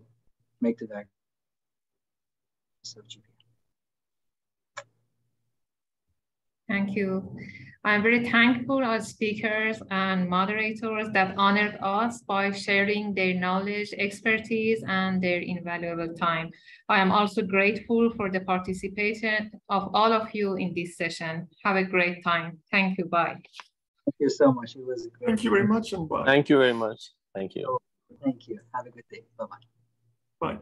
make the diagnosis of GBM. Thank you. I'm very thankful to our speakers and moderators that honored us by sharing their knowledge, expertise, and their invaluable time. I am also grateful for the participation of all of you in this session. Have a great time. Thank you. Bye. Thank you so much. It was a great. Thank you very much, and bye. Thank you very much. Thank you. Thank you. Have a good day. Bye-bye. Bye.